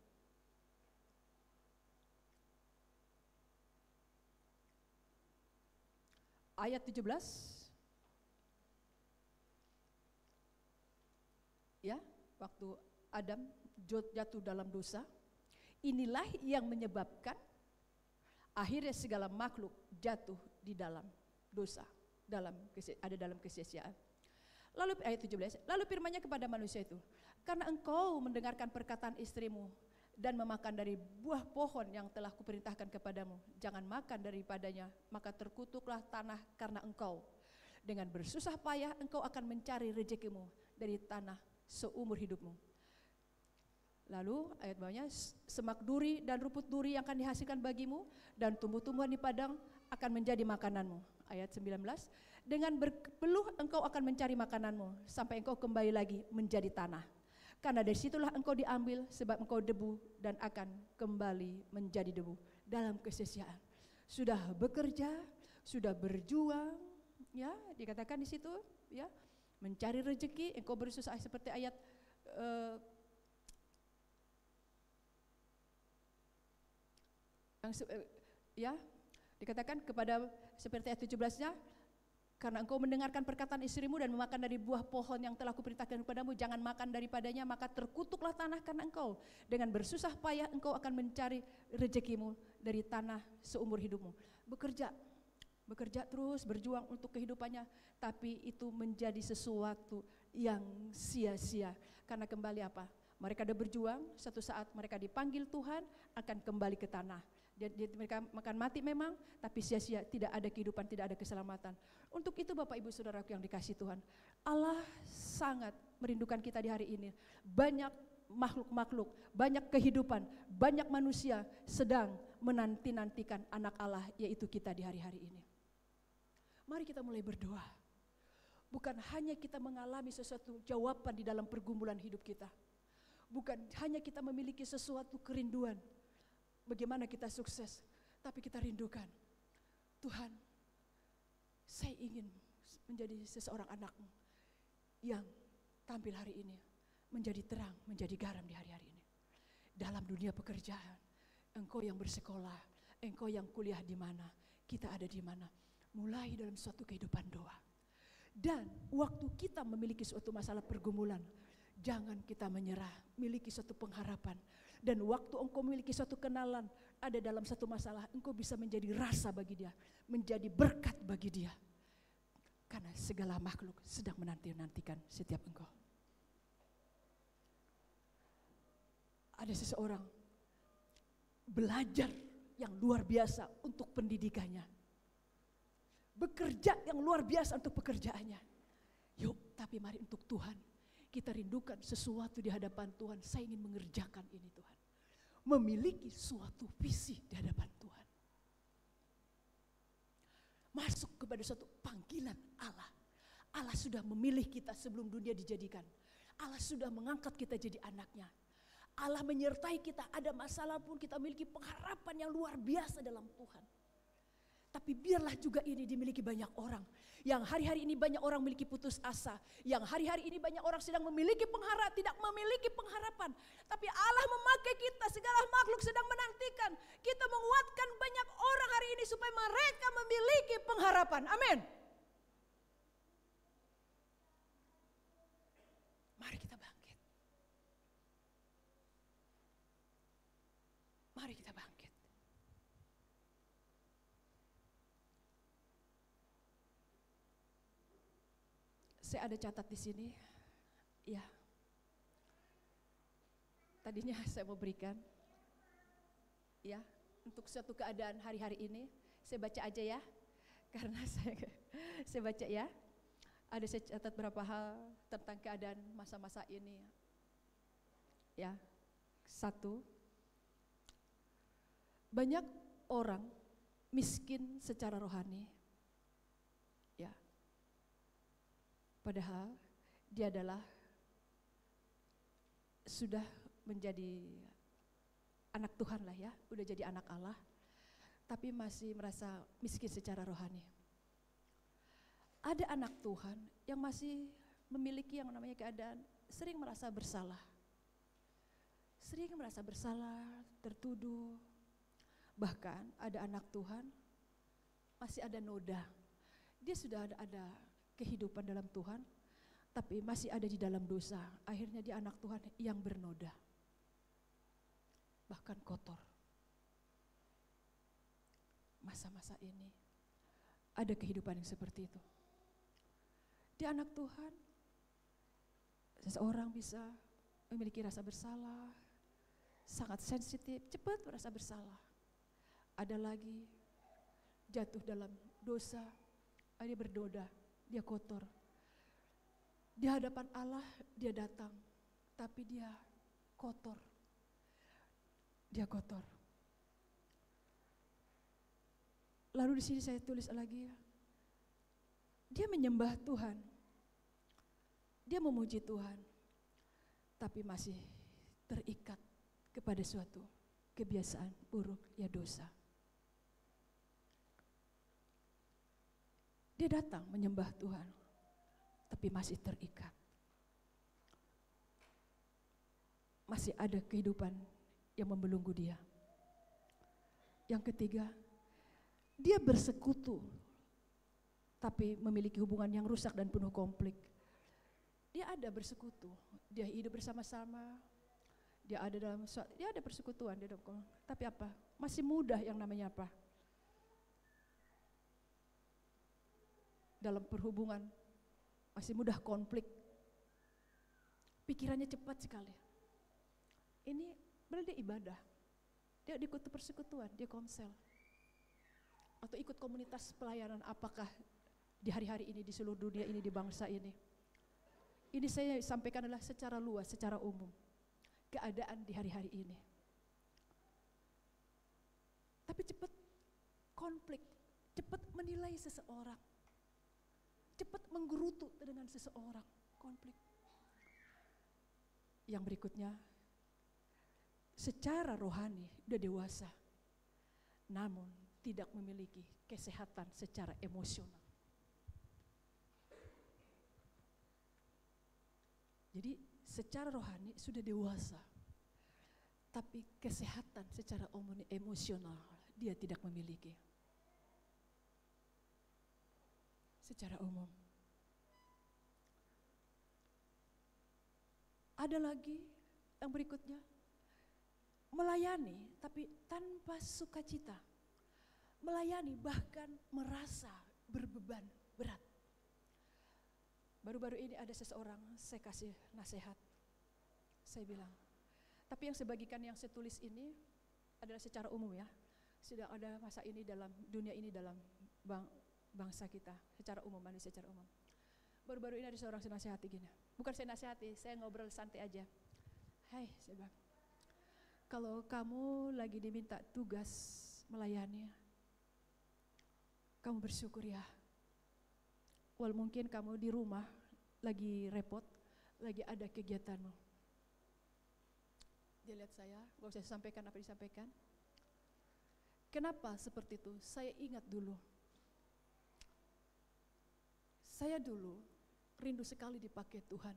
Ayat 17. Ya, waktu Adam jatuh dalam dosa, inilah yang menyebabkan akhirnya segala makhluk jatuh di dalam dosa, ada dalam kesia-siaan. Lalu ayat 17, lalu firman-Nya kepada manusia itu, karena engkau mendengarkan perkataan istrimu dan memakan dari buah pohon yang telah kuperintahkan kepadamu, jangan makan daripadanya, maka terkutuklah tanah karena engkau. Dengan bersusah payah engkau akan mencari rezekimu dari tanah seumur hidupmu. Lalu ayat bawahnya, semak duri dan rumput duri yang akan dihasilkan bagimu dan tumbuh-tumbuhan di padang akan menjadi makananmu. Ayat 19, dengan berpeluh engkau akan mencari makananmu sampai engkau kembali lagi menjadi tanah. Karena dari situlah engkau diambil sebab engkau debu dan akan kembali menjadi debu. Dalam kesia-siaan. Sudah bekerja, sudah berjuang, ya dikatakan di situ, ya. mencari rezeki, engkau bersusah seperti ayat ya, dikatakan kepada seperti ayat 17-nya, karena engkau mendengarkan perkataan istrimu dan memakan dari buah pohon yang telah kuperintahkan kepadamu, jangan makan daripadanya, maka terkutuklah tanah karena engkau. Dengan bersusah payah engkau akan mencari rezekimu dari tanah seumur hidupmu. Bekerja terus, berjuang untuk kehidupannya, tapi itu menjadi sesuatu yang sia-sia. Karena kembali apa? Mereka ada berjuang, satu saat mereka dipanggil Tuhan akan kembali ke tanah. Mereka makan mati memang, tapi sia-sia, tidak ada kehidupan, tidak ada keselamatan. Untuk itu Bapak Ibu Saudaraku yang dikasihi Tuhan, Allah sangat merindukan kita di hari ini. Banyak makhluk-makhluk, banyak kehidupan, banyak manusia sedang menanti-nantikan anak Allah, yaitu kita di hari-hari ini. Mari kita mulai berdoa. Bukan hanya kita mengalami sesuatu jawaban di dalam pergumulan hidup kita. Bukan hanya kita memiliki sesuatu kerinduan, bagaimana kita sukses, tapi kita rindukan, Tuhan, saya ingin menjadi seseorang anak-Mu yang tampil hari ini, menjadi terang, menjadi garam di hari-hari ini. Dalam dunia pekerjaan, engkau yang bersekolah, engkau yang kuliah di mana, kita ada di mana. Mulai dalam suatu kehidupan doa. Dan waktu kita memiliki suatu masalah pergumulan, jangan kita menyerah, miliki suatu pengharapan. Dan waktu engkau memiliki suatu kenalan, ada dalam satu masalah, engkau bisa menjadi rasa bagi dia, menjadi berkat bagi dia. Karena segala makhluk sedang menanti-nantikan setiap engkau. Ada seseorang belajar yang luar biasa untuk pendidikannya. Bekerja yang luar biasa untuk pekerjaannya. Yuk, tapi mari untuk Tuhan. Kita rindukan sesuatu di hadapan Tuhan. Saya ingin mengerjakan ini Tuhan. Memiliki suatu visi di hadapan Tuhan. Masuk kepada suatu panggilan Allah. Allah sudah memilih kita sebelum dunia dijadikan. Allah sudah mengangkat kita jadi anaknya. Allah menyertai kita, ada masalah pun kita memiliki pengharapan yang luar biasa dalam Tuhan. Tapi biarlah juga ini dimiliki banyak orang. Yang hari-hari ini banyak orang memiliki putus asa. Yang hari-hari ini banyak orang sedang memiliki pengharapan, tidak memiliki pengharapan. Tapi Allah memakai kita, segala makhluk sedang menantikan. Kita menguatkan banyak orang hari ini supaya mereka memiliki pengharapan. Amin. Mari kita bangkit. Mari kita bangkit. Saya ada catat di sini, ya. Tadinya saya mau berikan, ya, untuk suatu keadaan hari-hari ini. Saya baca aja ya, karena saya baca ya. Ada saya catat beberapa hal tentang keadaan masa-masa ini. Ya, satu, banyak orang miskin secara rohani. Ya. Padahal dia adalah sudah menjadi anak Tuhan lah ya, udah jadi anak Allah, tapi masih merasa miskin secara rohani. Ada anak Tuhan yang masih memiliki yang namanya keadaan sering merasa bersalah. Sering merasa bersalah, tertuduh. Bahkan ada anak Tuhan masih ada noda. Dia sudah ada kehidupan dalam Tuhan, tapi masih ada di dalam dosa. Akhirnya dia anak Tuhan yang bernoda, bahkan kotor. Masa-masa ini ada kehidupan yang seperti itu. Dia anak Tuhan, seseorang bisa memiliki rasa bersalah, sangat sensitif, cepat merasa bersalah. Ada lagi jatuh dalam dosa, dia bernoda, dia kotor. Di hadapan Allah dia datang, tapi dia kotor. Dia kotor. Lalu di sini saya tulis lagi, dia menyembah Tuhan. Dia memuji Tuhan, tapi masih terikat kepada suatu kebiasaan buruk, ya dosa. Dia datang menyembah Tuhan, tapi masih terikat. Masih ada kehidupan yang membelenggu dia. Yang ketiga, dia bersekutu, tapi memiliki hubungan yang rusak dan penuh konflik. Dia ada bersekutu, dia hidup bersama-sama, dia ada persekutuan, tapi apa? Masih mudah yang namanya apa? Dalam perhubungan masih mudah konflik. Pikirannya cepat sekali. Ini berarti ibadah. Dia ikut persekutuan, dia komsel. Atau ikut komunitas pelayanan apakah di hari-hari ini, di seluruh dunia ini, di bangsa ini. Ini saya sampaikan adalah secara luas, secara umum. Keadaan di hari-hari ini. Tapi cepat konflik, cepat menilai seseorang. Cepat menggerutu dengan seseorang, konflik. Yang berikutnya, secara rohani udah dewasa, namun tidak memiliki kesehatan secara emosional. Jadi secara rohani sudah dewasa, tapi kesehatan secara emosional dia tidak memiliki. Secara umum. Ada lagi yang berikutnya, melayani tapi tanpa sukacita. Melayani bahkan merasa berbeban berat. Baru-baru ini ada seseorang, saya kasih nasihat. Saya bilang, tapi yang sebagikan yang saya tulis ini adalah secara umum ya. Sudah ada masa ini dalam dunia ini, dalam bangsa kita, secara umum, manusia secara umum. Baru-baru ini ada seorang saya nasihati gini. Bukan saya nasihati, saya ngobrol santai aja. Hai, saya bilang, kalau kamu lagi diminta tugas melayani, kamu bersyukur ya. Walaupun mungkin kamu di rumah lagi repot, lagi ada kegiatanmu. Dia lihat saya, gak usah sampaikan apa disampaikan. Kenapa seperti itu? Saya ingat dulu. Saya dulu rindu sekali dipakai Tuhan.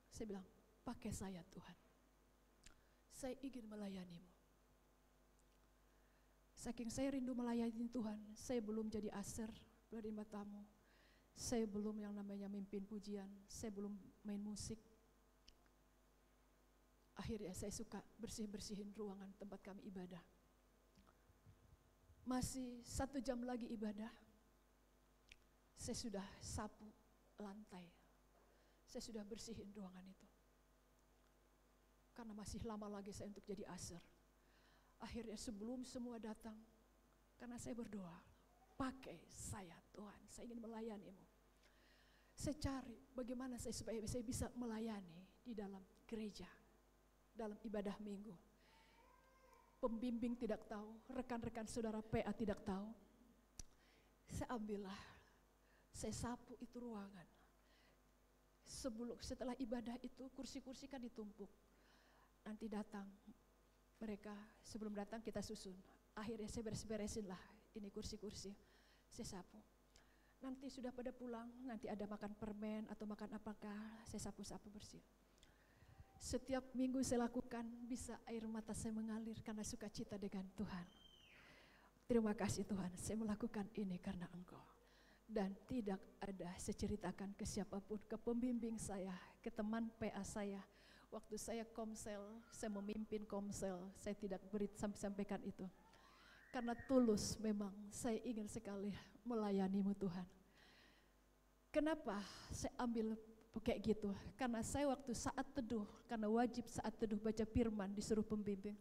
Saya bilang, pakai saya Tuhan. Saya ingin melayanimu. Saking saya rindu melayani Tuhan, saya belum jadi aser, penerima tamu. Saya belum yang namanya mimpin pujian, saya belum main musik. Akhirnya saya suka bersih-bersihin ruangan tempat kami ibadah. Masih 1 jam lagi ibadah, saya sudah sapu lantai, saya sudah bersihin ruangan itu. Karena masih lama lagi saya untuk jadi aser. Akhirnya sebelum semua datang, karena saya berdoa, pakai saya Tuhan, saya ingin melayanimu. Saya cari bagaimana supaya saya bisa melayani di dalam gereja, dalam ibadah minggu. Pembimbing tidak tahu, rekan-rekan saudara PA tidak tahu. Saya ambillah, saya sapu itu ruangan. Setelah ibadah itu kursi-kursi kan ditumpuk. Nanti datang mereka, sebelum datang kita susun. Akhirnya saya beres-beresin lah ini kursi-kursi, saya sapu. Nanti sudah pada pulang, nanti ada makan permen atau makan apakah, saya sapu-sapu bersih. Setiap minggu saya lakukan, bisa air mata saya mengalir karena sukacita dengan Tuhan. Terima kasih Tuhan, saya melakukan ini karena Engkau. Dan tidak ada saya ceritakan ke siapapun, ke pembimbing saya, ke teman PA saya. Waktu saya komsel, saya memimpin komsel, saya tidak sampaikan itu. Karena tulus memang saya ingin sekali melayanimu Tuhan. Kenapa saya ambil kayak gitu? Karena saya waktu saat teduh, karena wajib saat teduh baca firman disuruh pembimbing.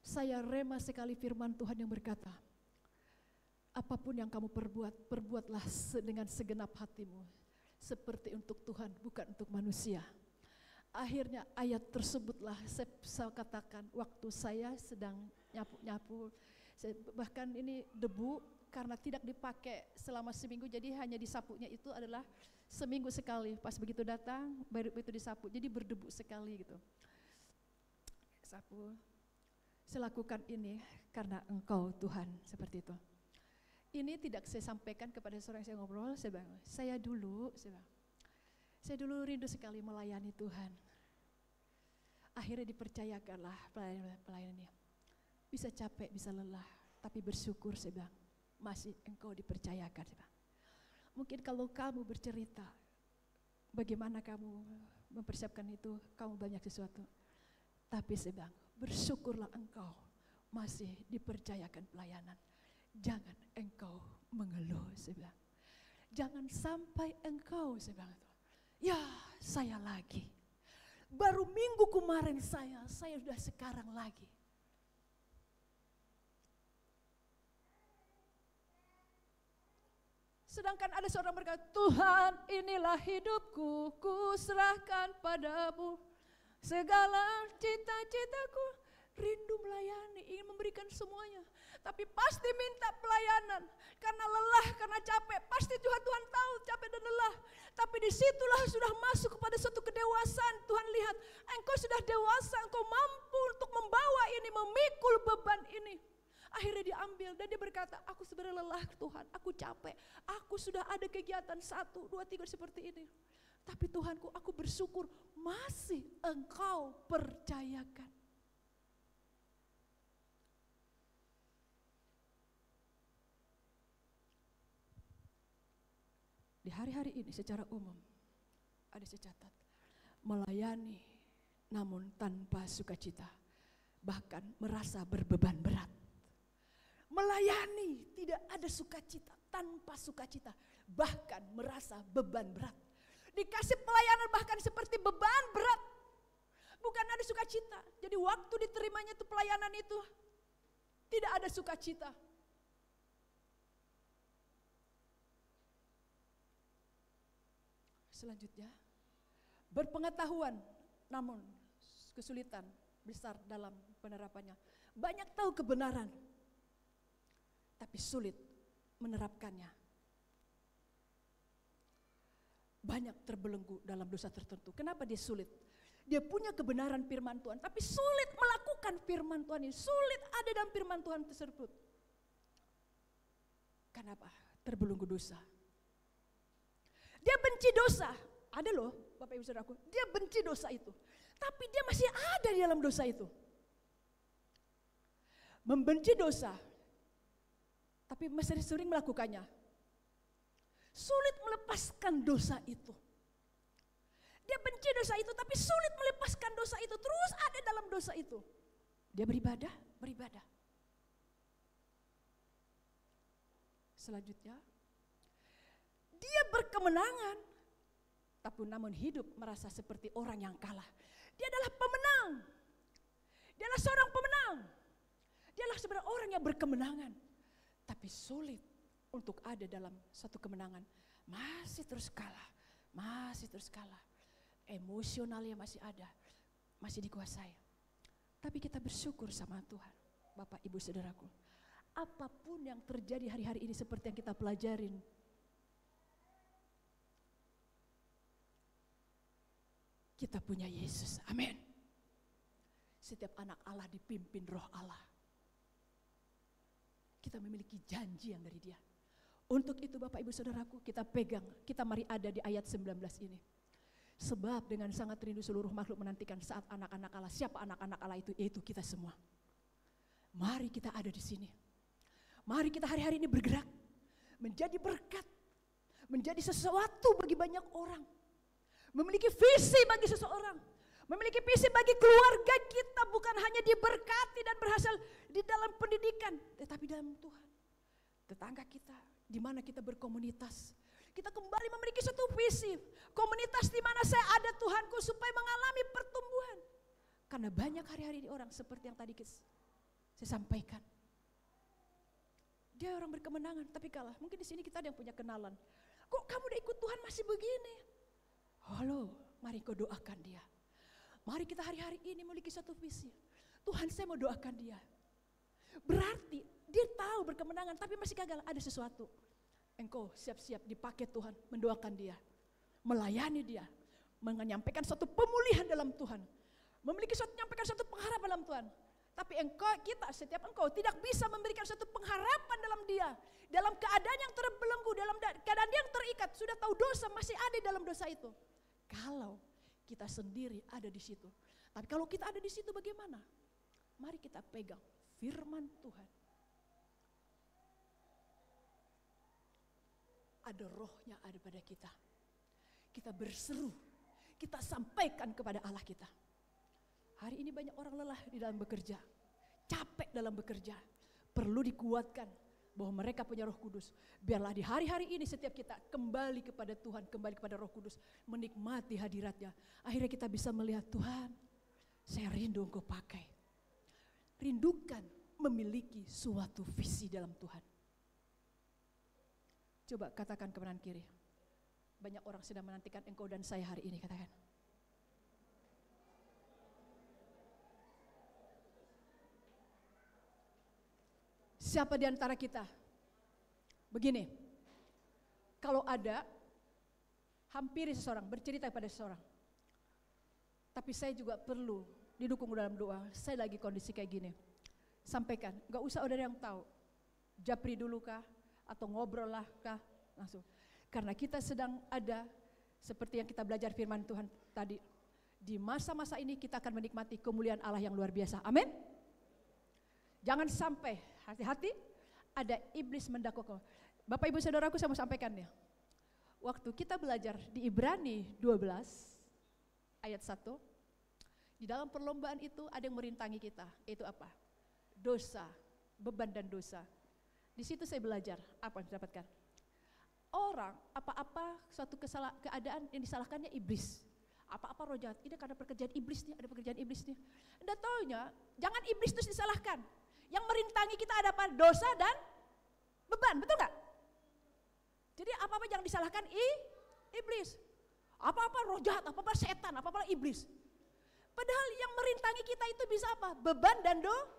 Saya rema sekali firman Tuhan yang berkata, apapun yang kamu perbuat, perbuatlah dengan segenap hatimu. Seperti untuk Tuhan, bukan untuk manusia. Akhirnya ayat tersebutlah saya katakan waktu saya sedang nyapu-nyapu, bahkan ini debu karena tidak dipakai selama seminggu, jadi hanya disapunya itu adalah seminggu sekali. Pas begitu datang, baru itu disapu, jadi berdebu sekali gitu. Sapu, saya lakukan ini karena Engkau Tuhan, seperti itu. Ini tidak saya sampaikan kepada seorang yang saya ngobrol, saya bilang, saya dulu, saya bilang, Saya dulu rindu sekali melayani Tuhan. Akhirnya dipercayakanlah pelayanannya. Bisa capek, bisa lelah, tapi bersyukur saya bilang, masih engkau dipercayakan. Saya bilang. Mungkin kalau kamu bercerita, bagaimana kamu mempersiapkan itu, kamu banyak sesuatu. Tapi saya bilang, bersyukurlah engkau masih dipercayakan pelayanan. Jangan engkau mengeluh, saya bilang. Jangan sampai engkau, saya bilang, ya saya lagi. Baru minggu kemarin saya sudah sekarang lagi. Sedangkan ada seorang berkata, Tuhan inilah hidupku, ku serahkan padamu. Segala cita-citaku, rindu melayani, ingin memberikan semuanya. Tapi pasti minta pelayanan, karena lelah, karena capek. Pasti Tuhan tahu capek dan lelah. Tapi disitulah sudah masuk kepada suatu kedewasaan. Tuhan lihat, engkau sudah dewasa, engkau mampu untuk membawa ini, memikul beban ini. Akhirnya diambil dan dia berkata, aku sebenarnya lelah Tuhan, aku capek. Aku sudah ada kegiatan 1, 2, 3 seperti ini. Tapi Tuhanku, aku bersyukur masih engkau percayakan. Di hari-hari ini secara umum, ada saya catat, melayani namun tanpa sukacita, bahkan merasa berbeban berat. Melayani tidak ada sukacita, tanpa sukacita, bahkan merasa beban berat. Dikasih pelayanan bahkan seperti beban berat, bukan ada sukacita. Jadi waktu diterimanya itu pelayanan itu tidak ada sukacita. Selanjutnya, berpengetahuan namun kesulitan besar dalam penerapannya. Banyak tahu kebenaran, tapi sulit menerapkannya. Banyak terbelenggu dalam dosa tertentu. Kenapa dia sulit? Dia punya kebenaran firman Tuhan, tapi sulit melakukan firman Tuhan ini. Sulit ada dalam firman Tuhan tersebut. Kenapa? Terbelenggu dosa. Dia benci dosa. Ada loh Bapak Ibu Saudaraku, dia benci dosa itu. Tapi dia masih ada di dalam dosa itu. Membenci dosa, tapi masih sering melakukannya. Sulit melepaskan dosa itu. Dia benci dosa itu, tapi sulit melepaskan dosa itu. Terus ada dalam dosa itu. Dia beribadah. Selanjutnya, dia berkemenangan, tapi namun hidup merasa seperti orang yang kalah. Dia adalah pemenang. Dia adalah seorang pemenang. Dia adalah sebenarnya orang yang berkemenangan. Tapi sulit untuk ada dalam satu kemenangan. Masih terus kalah. Emosionalnya masih ada. Masih dikuasai. Tapi kita bersyukur sama Tuhan. Bapak, Ibu, Saudaraku. Apapun yang terjadi hari-hari ini seperti yang kita pelajarin. Kita punya Yesus, amin. Setiap anak Allah dipimpin roh Allah. Kita memiliki janji yang dari dia. Untuk itu Bapak Ibu Saudaraku, kita pegang, kita mari ada di ayat 19 ini. Sebab dengan sangat rindu seluruh makhluk menantikan saat anak-anak Allah. Siapa anak-anak Allah itu? Yaitu kita semua. Mari kita ada di sini. Mari kita hari-hari ini bergerak. Menjadi berkat. Menjadi sesuatu bagi banyak orang. Memiliki visi bagi seseorang, memiliki visi bagi keluarga kita, bukan hanya diberkati dan berhasil di dalam pendidikan, tetapi dalam Tuhan. Tetangga kita, di mana kita berkomunitas, kita kembali memiliki satu visi, komunitas di mana saya ada Tuhanku supaya mengalami pertumbuhan. Karena banyak hari-hari ini orang seperti yang tadi saya sampaikan. Dia orang berkemenangan tapi kalah. Mungkin di sini kita ada yang punya kenalan. Kok kamu udah ikut Tuhan masih begini? Halo, mari kau doakan dia. Mari kita hari-hari ini memiliki satu visi. Tuhan, saya mau doakan dia. Berarti dia tahu berkemenangan tapi masih gagal, ada sesuatu. Engkau siap-siap dipakai Tuhan mendoakan dia. Melayani dia. Menyampaikan suatu pemulihan dalam Tuhan. Menyampaikan suatu pengharapan dalam Tuhan. Tapi setiap engkau tidak bisa memberikan suatu pengharapan dalam dia. Dalam keadaan yang terbelenggu, dalam keadaan yang terikat. Sudah tahu dosa, masih ada dalam dosa itu. Kalau kita sendiri ada di situ. Tapi kalau kita ada di situ bagaimana? Mari kita pegang firman Tuhan. Ada rohnya ada pada kita. Kita berseru, kita sampaikan kepada Allah kita. Hari ini banyak orang lelah di dalam bekerja, capek dalam bekerja. Perlu dikuatkan bahwa mereka punya Roh Kudus. Biarlah di hari-hari ini setiap kita kembali kepada Tuhan, kembali kepada Roh Kudus, menikmati hadiratnya. Akhirnya kita bisa melihat, Tuhan, saya rindu Engkau pakai. Rindukan memiliki suatu visi dalam Tuhan. Coba katakan ke kanan kiri. Banyak orang sedang menantikan engkau dan saya hari ini, katakan. Siapa di antara kita? Begini, kalau ada, hampiri seseorang, bercerita pada seseorang. Tapi saya juga perlu didukung dalam doa, saya lagi kondisi kayak gini. Sampaikan, gak usah ada yang tahu. Japri dulu kah? Atau ngobrol lah kah? Langsung. Karena kita sedang ada, seperti yang kita belajar firman Tuhan tadi. Di masa-masa ini kita akan menikmati kemuliaan Allah yang luar biasa. Amin. Jangan sampai, hati-hati, ada iblis mendakwa. Bapak ibu saudaraku, saya mau sampaikan ya. Waktu kita belajar di Ibrani 12 ayat 1, di dalam perlombaan itu ada yang merintangi kita. Itu apa? Dosa, beban dan dosa. Di situ saya belajar apa yang saya dapatkan. Orang apa-apa suatu keadaan yang disalahkannya iblis. Apa-apa roh jahat, ini karena pekerjaan iblis nih, ada pekerjaan iblis nih. Anda taunya, jangan iblis terus disalahkan. Yang merintangi kita ada apa? Dosa dan beban, betul gak? Jadi apa-apa jangan disalahkan iblis. Apa-apa roh jahat, apa-apa setan, apa-apa iblis. Padahal yang merintangi kita itu bisa apa? Beban dan dosa.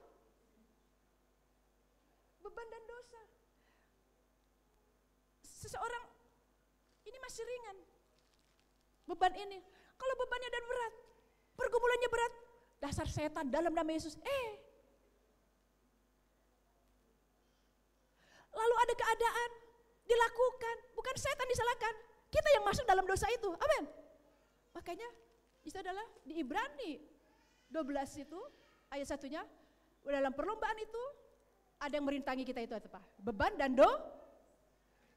Seseorang ini masih ringan. Beban ini. Kalau bebannya dan berat, pergumulannya berat, dasar setan dalam nama Yesus. Lalu ada keadaan dilakukan, bukan setan disalahkan. Kita yang masuk dalam dosa itu. Amin. Makanya itu adalah di Ibrani 12 itu ayat 1-nya, dalam perlombaan itu ada yang merintangi kita itu apa? Beban dan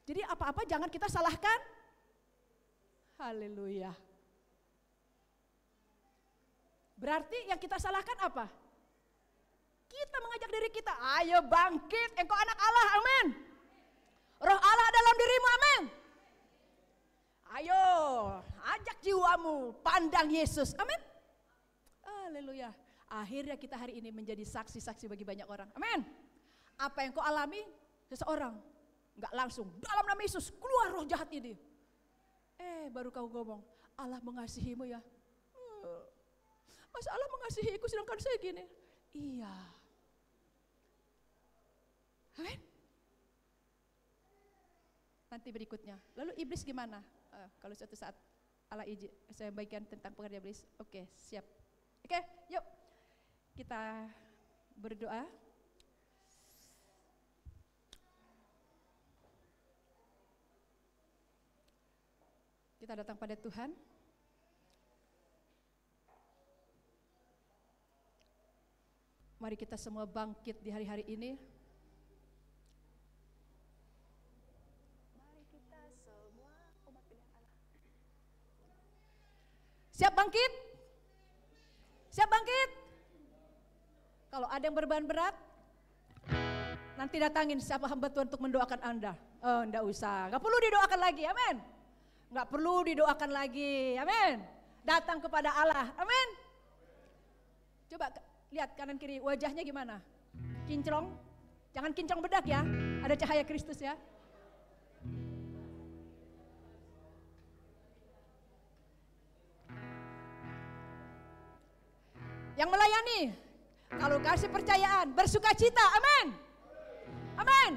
Jadi apa-apa jangan kita salahkan. Haleluya. Berarti yang kita salahkan apa? Kita mengajak diri kita, ayo bangkit, engkau anak Allah, amin. Roh Allah dalam dirimu, amin. Ayo, ajak jiwamu, pandang Yesus, amin. Haleluya. Akhirnya kita hari ini menjadi saksi-saksi bagi banyak orang, amin. Apa yang kau alami, seseorang enggak langsung dalam nama Yesus keluar roh jahat ini. Baru kau ngomong, Allah mengasihimu ya. Mas Allah mengasihiku sedangkan saya gini. Iya. Amin. Nanti berikutnya. Lalu iblis gimana? Kalau suatu saat Allah izin saya bagikan tentang pengertian iblis. Oke, siap. Oke, yuk. Kita berdoa. Kita datang pada Tuhan. Mari kita semua bangkit di hari-hari ini. Mari kita semua umat pilihan Allah. Siap bangkit? Siap bangkit? Kalau ada yang beban berat, nanti datangin siapa hamba Tuhan untuk mendoakan Anda. Enggak usah, enggak perlu didoakan lagi, amin. Enggak perlu didoakan lagi, amin. Datang kepada Allah, amin. Coba lihat kanan kiri wajahnya gimana? Kinclong? Jangan kinclong bedak ya, ada cahaya Kristus ya. Yang melayani, kalau kasih percayaan, bersuka cita, amin. Amin.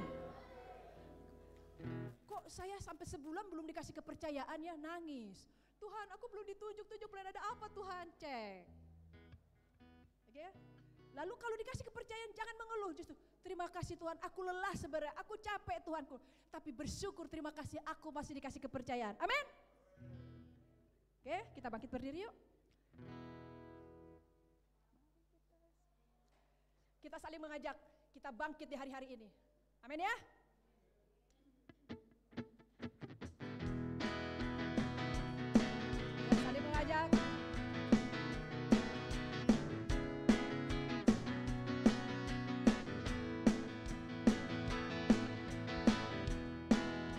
Kok saya sampai sebulan belum dikasih kepercayaan ya, nangis. Tuhan, aku belum ditunjuk-tunjuk, belum ada apa Tuhan, cek. Oke? Lalu kalau dikasih kepercayaan jangan mengeluh, justru terima kasih Tuhan, aku lelah sebenarnya, aku capek Tuhanku. Tapi bersyukur, terima kasih aku masih dikasih kepercayaan, amin. Oke? kita bangkit berdiri yuk. Kita saling mengajak, kita bangkit di hari-hari ini. Amin ya. Kita saling mengajak.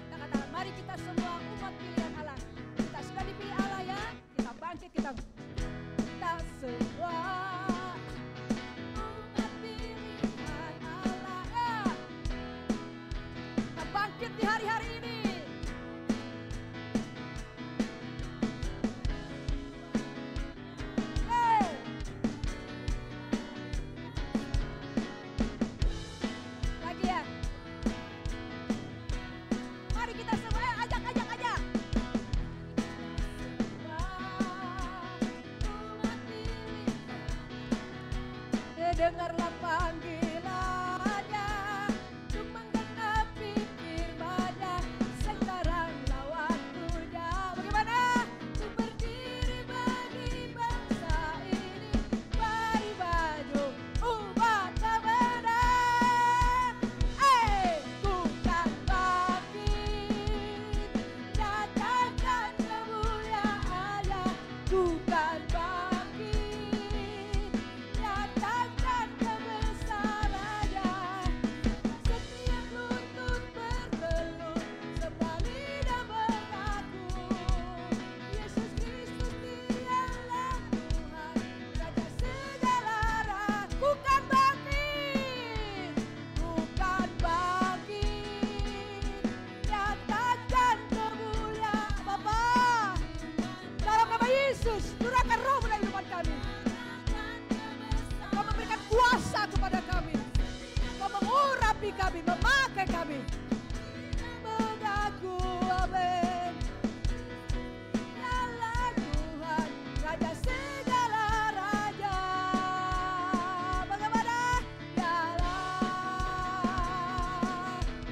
Kita katakan, mari kita semua umat pilihan Allah. Kita sudah dipilih Allah ya. Kita bangkit, kita semua umat pilihan Allah ya. Kita bangkit di hari-hari ini. Lagi ya. Mari kita semua ajak. Dengarlah panggilannya untuk menggenapi firman-Nya. Sekaranglah waktunya. Bagaimana? Untuk berdiri bagi bangsa ini. Mari maju umat kemenang. Ku kan bangkit, nyatakan kemuliaan-Nya. Ku kan bangkit, nyatakan kebesarannya. Setiap lutut bertelur, semua lidah mengaku, Yesus Kristus Dialah Tuhan, Raja segala ras. Ku kan bangkit, nyatakan kemuliaan Bapa. Dalam nama Yesus, curahkan roh dalam kehidupan kami. Kau memberikan kuasa kepada kami. Kau mengurapi kami, memakai kami. Mengaku amin. Dialah Tuhan, Raja segala raja. Bagaimana? Dialah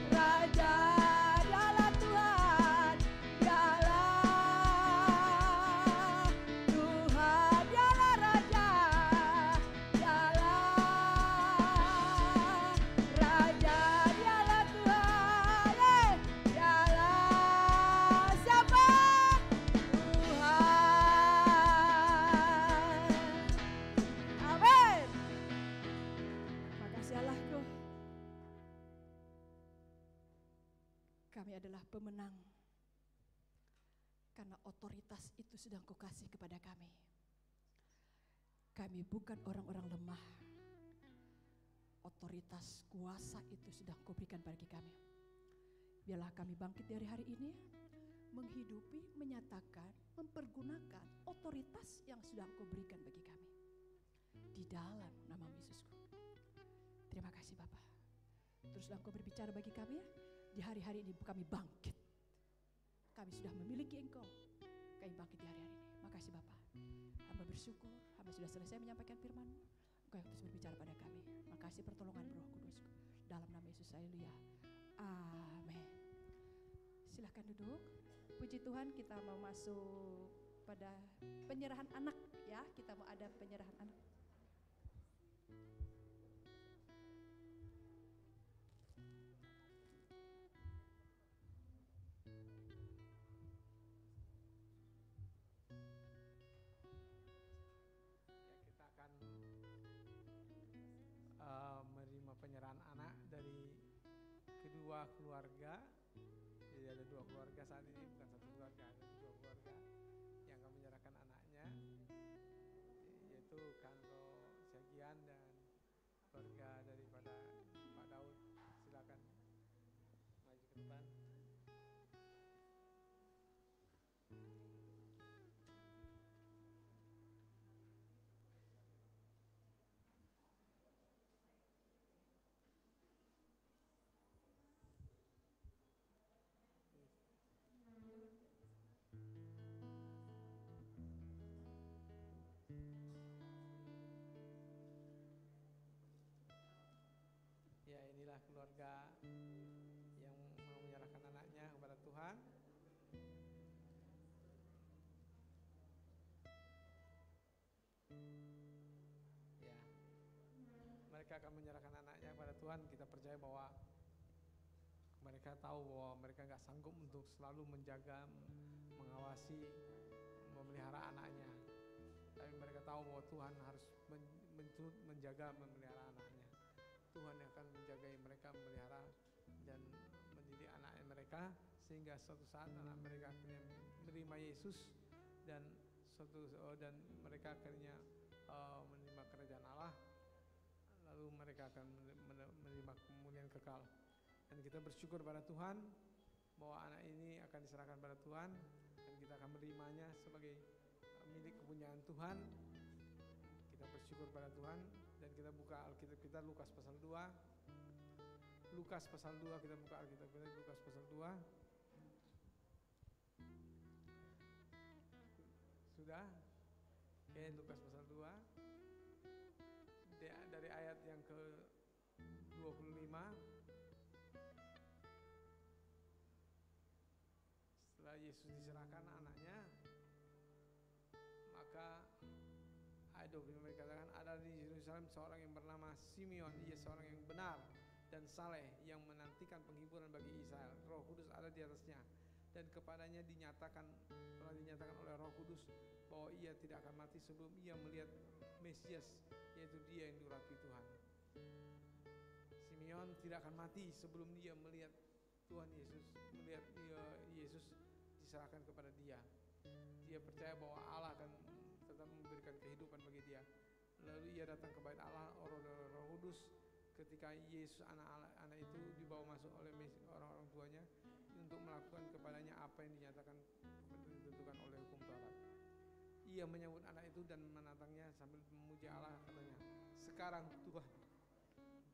Raja, dialah Tuhan, dialah Tuhan, dialah Raja, dialah Raja, dialah Tuhan, dialah siapa? Tuhan. Amin. Makasih Allahku. Kami adalah pemenang karena otoritas itu sedang Kukasih kepada kami. Kami bukan orang-orang lemah. Otoritas kuasa itu sedang Kuberikan bagi kami. Biarlah kami bangkit dari hari ini, menghidupi, menyatakan, mempergunakan otoritas yang sudah Engkau berikan bagi kami. Di dalam nama Yesusku. Terima kasih Bapa. Teruslah Engkau berbicara bagi kami ya. Di hari-hari ini kami bangkit. Kami sudah memiliki Engkau. Kami bangkit di hari-hari ini. Makasih Bapa. Hamba bersyukur, hamba sudah selesai menyampaikan firman-Mu. Engkau yang terus berbicara pada kami. Makasih pertolongan Roh Kudus. Dalam nama Yesus, haleluya. Amin. Silahkan duduk. Puji Tuhan, kita mau masuk pada penyerahan anak ya. Kita mau ada penyerahan anak. Menerima penyerahan anak dari kedua keluarga. Jadi ada dua keluarga saat ini, bukan satu keluarga, ada dua keluarga yang akan menyerahkan anaknya, yaitu Kanro Segian dan keluarga daripada Pak Daud. Silakan maju ke depan. mereka akan menyerahkan anaknya kepada Tuhan, kita percaya bahwa mereka tahu bahwa mereka nggak sanggup untuk selalu menjaga, mengawasi, memelihara anaknya. Tapi mereka tahu bahwa Tuhan harus menjaga, memelihara anaknya. Tuhan yang akan menjaga mereka, memelihara dan mendidik anaknya mereka, sehingga suatu saat anak mereka akhirnya menerima Yesus dan mereka akhirnya menerima kerajaan Allah, lalu mereka akan menerima kemuliaan kekal. Dan kita bersyukur pada Tuhan bahwa anak ini akan diserahkan pada Tuhan dan kita akan menerimanya sebagai milik kepunyaan Tuhan. Kita bersyukur pada Tuhan dan kita buka Alkitab kita Lukas pasal 2. Lukas pasal 2, kita buka Alkitab kita Lukas pasal 2. Sudah? Oke, Lukas pasal 2. Dari ayat yang ke-25. Setelah Yesus diserahkan anaknya, maka ayat 25 dikatakan, ada di Yerusalem seorang yang bernama Simeon. Ia seorang yang benar dan saleh, yang menantikan penghiburan bagi Israel. Roh Kudus ada di atasnya, dan kepadanya telah dinyatakan oleh Roh Kudus bahwa ia tidak akan mati sebelum ia melihat Mesias, yaitu dia yang diurapi Tuhan. Simeon tidak akan mati sebelum dia melihat Tuhan Yesus, melihat Yesus diserahkan kepada dia. Dia percaya bahwa Allah akan tetap memberikan kehidupan bagi dia. Lalu ia datang ke bait Allah oleh Roh Kudus ketika Yesus anak itu dibawa masuk oleh orang-orang tuanya untuk melakukan kepadanya apa yang dinyatakan ditentukan oleh hukum Taurat. Ia menyambut anak itu dan menantangnya sambil memuji Allah, katanya, sekarang Tuhan,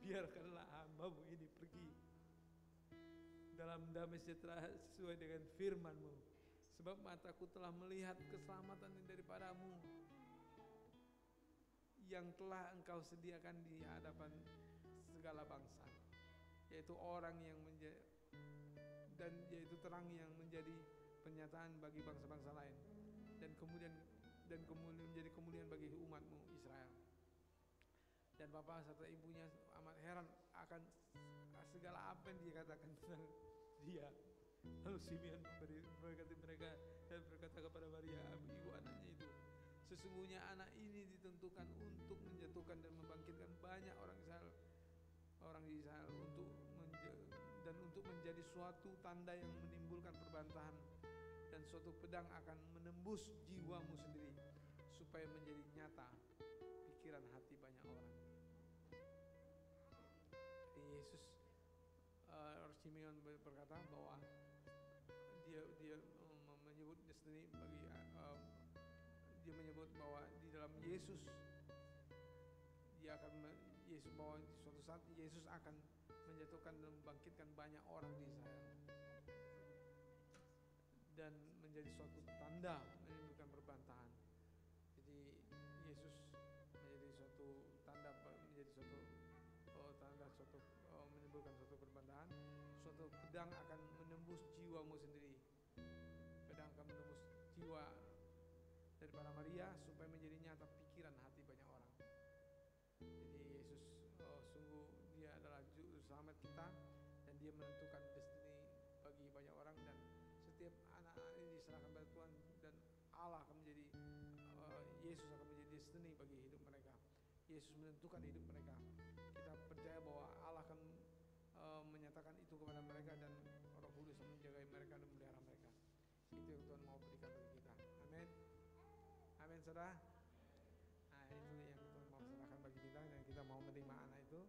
biarkanlah hamba-Mu ini pergi dalam damai sejahtera sesuai dengan firman-Mu, sebab mataku telah melihat keselamatan daripada-Mu yang telah Engkau sediakan di hadapan segala bangsa, yaitu orang yang yaitu terang yang menjadi penyataan bagi bangsa-bangsa lain, dan kemudian menjadi kemuliaan bagi umat-Mu Israel. Dan bapak serta ibunya amat heran akan segala apa yang dikatakan tentang dia. Lalu Simeon memberkati mereka dan berkata kepada Maria, ibu anaknya itu, sesungguhnya anak ini ditentukan untuk menjatuhkan dan membangkitkan banyak orang Israel untuk menjadi suatu tanda yang menimbulkan perbantahan, dan suatu pedang akan menembus jiwamu sendiri, supaya menjadi nyata pikiran hati banyak orang. Yesus Simeon berkata bahwa dia menyebut destiny bagi dia menyebut bahwa di dalam Yesus bahwa suatu saat Yesus akan menjatuhkan dan membangkitkan banyak orang di Israel, dan menjadi suatu tanda menimbulkan perbantahan. Jadi Yesus menjadi suatu tanda, menimbulkan suatu perbantahan. Suatu pedang akan menembus jiwamu sendiri. Pedang akan menembus jiwa daripada Maria supaya menjadi nyata pikiran hati banyak orang. Jadi Yesus sungguh dia adalah juru selamat kita, dan dia menentukan destiny bagi banyak orang, dan setiap anak-anak ini diserahkan pada Tuhan, dan Allah akan menjadi Yesus akan menjadi destiny bagi hidup mereka. Yesus menentukan hidup mereka. Kita percaya bahwa Allah akan menyatakan itu kepada mereka, dan Roh Kudus akan menjaga mereka dan memelihara mereka. Itu yang Tuhan mau berikan bagi kita. Amin. Amin, saudara. Nah, itu yang Tuhan mau serahkan bagi kita, dan kita mau menerima anak itu.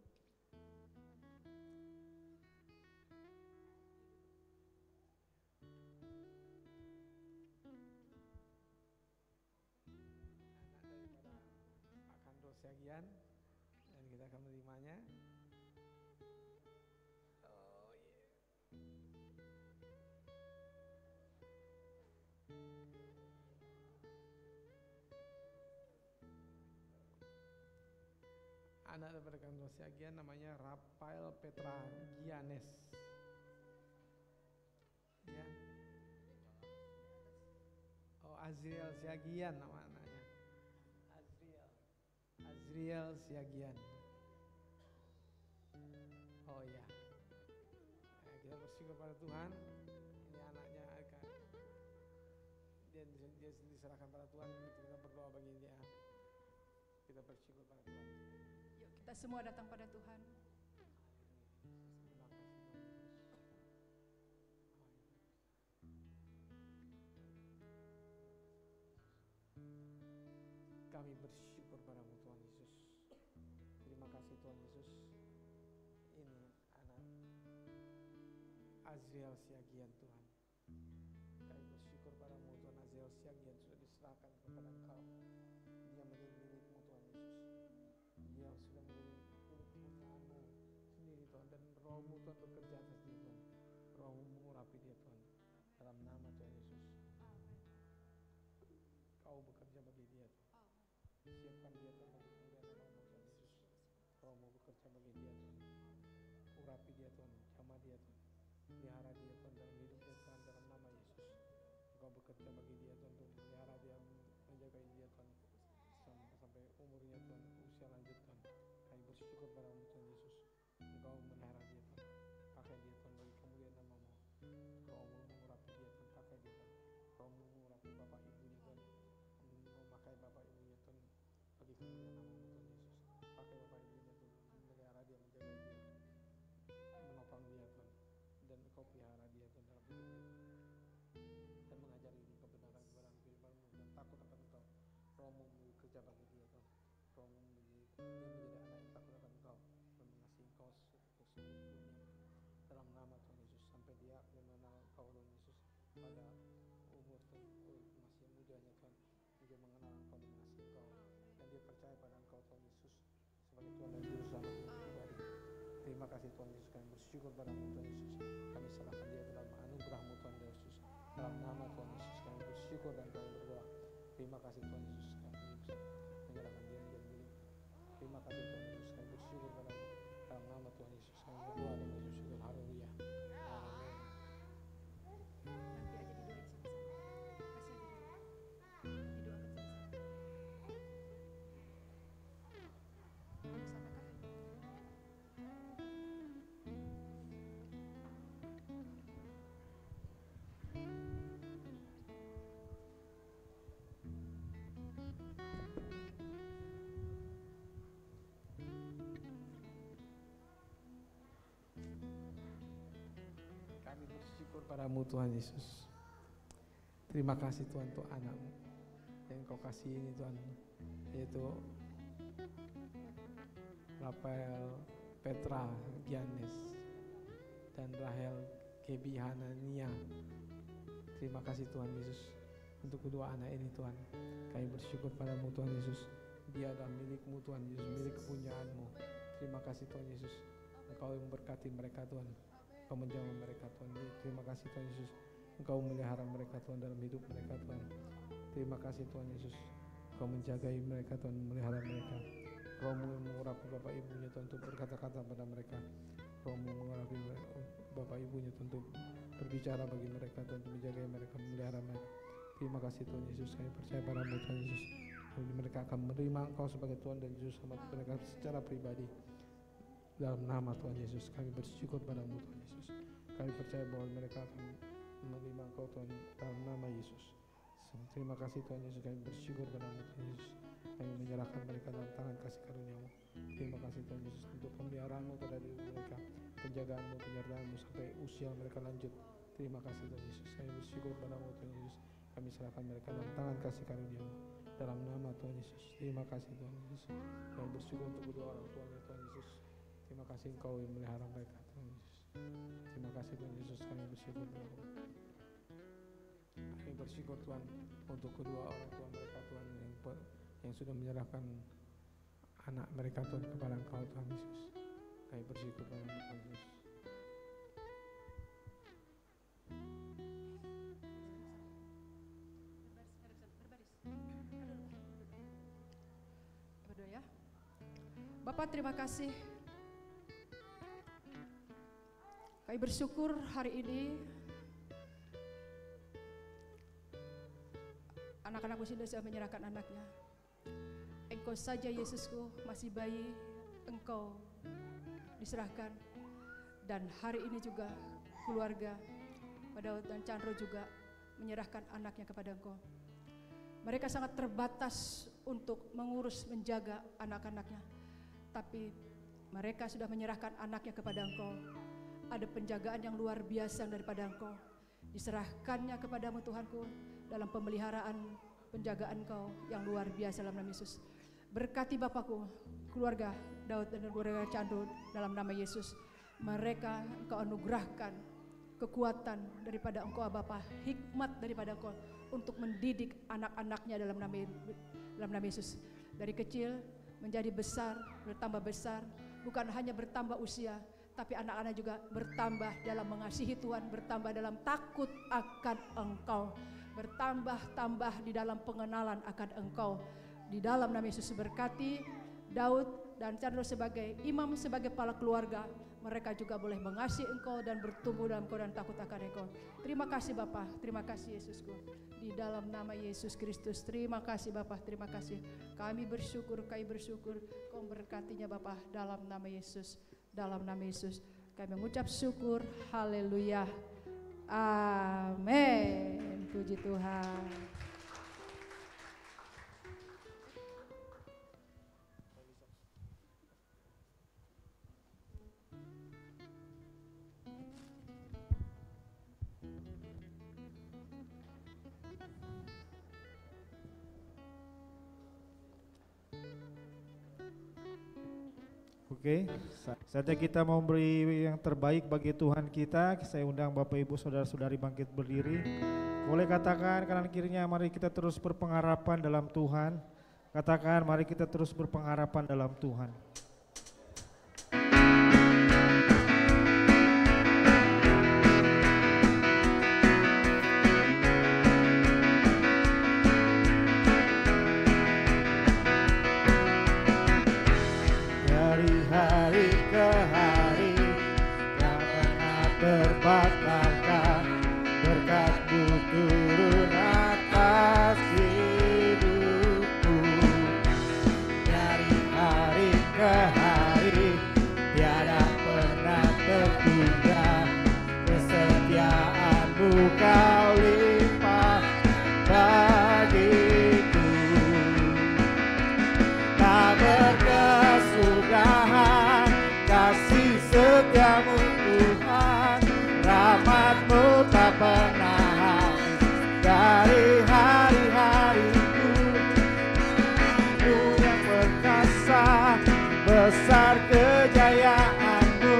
Sekian, dan kita akan menerimanya. Anak daripada Kantor Siagian namanya Rafael Petra Gianes. Ya. Oh, Azriel Siagian nama anaknya. Azriel Siagian. Oh iya. Kita bersyukur pada Tuhan. Ini anaknya agak dia diserahkan pada Tuhan. Kita berdoa bagi dia. Kita bersyukur pada Tuhan. Yuk kita semua datang pada Tuhan. Terima kasih Tuhan Yesus. Kami bersyukur padamu Tuhan Yesus. Terima kasih Tuhan Yesus. Ini anak Azriel Siagian Tuhan. Kami bersyukur padamu Tuhan. Azriel Siagian sudah diserahkan kepada Engkau. Dia menjadi milikmu Tuhan Yesus. Dia sudah menjadi milik punyamu sendiri Tuhan. Dan rohmu Tuhan bekerja atas dia Tuhan. Rohmu mengurapi dia Tuhan. Dalam nama Tuhan Yesus. Kau bekerja bagi dia Tuhan. Siapkan dia Tuhan bagi kemuliaan nama Tuhan Yesus. Rohmu bekerja bagi dia Tuhan. Urapi dia Tuhan. Jamah dia Tuhan. Pelihara dia Tuhan dalam hidup dia Tuhan dalam nama Yesus. Engkau bekerja bagi dia Tuhan untuk melihara dia, menjaga dia Tuhan sampai umurnya Tuhan, usia lanjut Tuhan. Kami bersyukur padamu Tuhan Yesus. Engkau melihara dia Tuhan. Pakai dia Tuhan bagi kemuliaan namamu. Rohmu mengurapi dia Tuhan. Pakai dia Tuhan. Rohmu mengurapi bapak ibunya Tuhan. Memakai bapak ibunya Tuhan bagi kemuliaan namamu Tuhan Yesus. Pakai bapak ibunya Tuhan. Melihara dia, menjaga dia, menopang dia Tuhan. Dan Engkau pelihara dia Tuhan dalam hidupnya dan mengajari dia kebenaran firman-Mu dan takut akan Engkau. Rohmu bekerja bagi dia Tuhan. Rohmu dia menjadi anak yang takut akan Engkau dan mengasihi Engkau sesungguhnya dalam nama Tuhan Yesus. Sampai dia mengenal Engkau Tuhan Yesus pada umur masih mudanya Tuhan. Dia mengenal Engkau dan mengasihi Engkau dan dia percaya pada Engkau Tuhan Yesus sebagai Tuhan dan Juru Selamat pribadi. Terima kasih Tuhan Yesus, kami bersyukur padamu Tuhan Yesus. Kami serahkan dia dalam anugerah-Mu Tuhan Yesus. Dalam nama Tuhan Yesus kami bersyukur dan kami berdoa. Terima kasih Tuhan Yesus, kami menyerahkan dia menjadi milik. Terima kasih Tuhan Yesus, kami bersyukur padamu. Dalam nama Tuhan Yesus kami berdoa dan bersyukur. Haleluya. Amin. Nanti aja didoain sama-sama. Kasih aja dulu. Didoakan sama-sama. Kamu sana kah? Kami bersyukur padamu Tuhan Yesus. Terima kasih Tuhan untuk anak-Mu yang Kau kasih ini Tuhan, yaitu Rafael Petra Giannis dan Rahel Kebi Hanania. Terima kasih Tuhan Yesus untuk kedua anak ini Tuhan. Kami bersyukur padamu Tuhan Yesus. Dia adalah milik-Mu Tuhan Yesus, milik kepunyaan-Mu. Terima kasih Tuhan Yesus. Engkau yang memberkati mereka Tuhan. Engkau menjamah mereka Tuhan. Terima kasih Tuhan Yesus. Engkau melihara mereka Tuhan dalam hidup mereka Tuhan. Terima kasih Tuhan Yesus. Engkau menjagai mereka Tuhan, memelihara mereka. Rohmu mengurapi bapak ibunya Tuhan untuk berkata-kata pada mereka. Rohmu mengurapi bapak ibunya Tuhan untuk berbicara bagi mereka Tuhan, untuk menjaga mereka, memelihara mereka. Terima kasih Tuhan Yesus. Kami percaya padamu Tuhan Yesus. Mereka akan menerima Engkau sebagai Tuhan dan Juru Selamat mereka secara pribadi. Dalam nama Tuhan Yesus kami bersyukur padamu Tuhan Yesus. Kami percaya bahwa mereka akan menerima Engkau Tuhan dalam nama Yesus. Terima kasih Tuhan Yesus, kami bersyukur padamu Tuhan Yesus. Kami menyerahkan mereka dalam tangan kasih karunia-Mu. Terima kasih Tuhan Yesus untuk pemeliharaan-Mu terhadap diri mereka, penjagaan-Mu, penyertaan-Mu sampai usia mereka lanjut. Terima kasih Tuhan Yesus, kami bersyukur padamu Tuhan Yesus. Kami serahkan mereka dalam tangan kasih karunia-Mu dalam nama Tuhan Yesus. Terima kasih Tuhan Yesus. Kami bersyukur untuk kedua orang tuanya Tuhan Yesus. Terima kasih Engkau yang melihara mereka Tuhan Yesus. Terima kasih Tuhan Yesus, kami bersyukur padamu. Kami bersyukur Tuhan untuk kedua orang tua mereka Tuhan yang sudah menyerahkan anak mereka Tuhan kepada Engkau Tuhan Yesus. Kami bersyukur padamu Tuhan Yesus. Berdoa ya. Bapak terima kasih. Kami bersyukur hari ini anak-anakmu sudah menyerahkan anaknya. Engkau saja Yesusku, masih bayi, Engkau diserahkan. Dan hari ini juga keluarga Pak Daud dan Chandra juga menyerahkan anaknya kepada Engkau. Mereka sangat terbatas untuk mengurus, menjaga anak-anaknya. Tapi mereka sudah menyerahkan anaknya kepada Engkau. Ada penjagaan yang luar biasa daripada Engkau. Diserahkannya kepadamu Tuhanku dalam pemeliharaan penjagaan Engkau yang luar biasa dalam nama Yesus. Berkati Bapakku, keluarga Daud dan keluarga Chandra dalam nama Yesus. Mereka Engkau anugerahkan kekuatan daripada Engkau Bapa, hikmat daripada Engkau untuk mendidik anak-anaknya dalam nama Yesus. Dari kecil menjadi besar, bertambah besar, bukan hanya bertambah usia, tapi anak-anak juga bertambah dalam mengasihi Tuhan, bertambah dalam takut akan Engkau, bertambah-tambah di dalam pengenalan akan Engkau. Di dalam nama Yesus berkati Daud dan Chandra sebagai imam, sebagai kepala keluarga. Mereka juga boleh mengasihi Engkau dan bertumbuh dalam Engkau dan takut akan Engkau. Terima kasih Bapa, terima kasih Yesusku. Di dalam nama Yesus Kristus, terima kasih Bapa, terima kasih. Kami bersyukur Kau berkatinya Bapa dalam nama Yesus. Dalam nama Yesus kami mengucap syukur, haleluya, amin. Puji Tuhan. Oke, saatnya kita mau beri yang terbaik bagi Tuhan kita. Saya undang Bapak Ibu Saudara-saudari bangkit berdiri. Boleh katakan kanan kirinya, mari kita terus berpengharapan dalam Tuhan. Katakan, mari kita terus berpengharapan dalam Tuhan. Hari ke hari tak pernah terbatalkan, berkat-Mu turun atas hidupku. Dari hari ke hari tiada pernah tertunda, kesetiaan-Mu Kau limpah bagiku. Tak berkesudahan kasih setiamu Tuhan, rahmat-Mu tak pernah habis dari hari-hariku. Mu yang perkasa, besar kejayaan-Mu,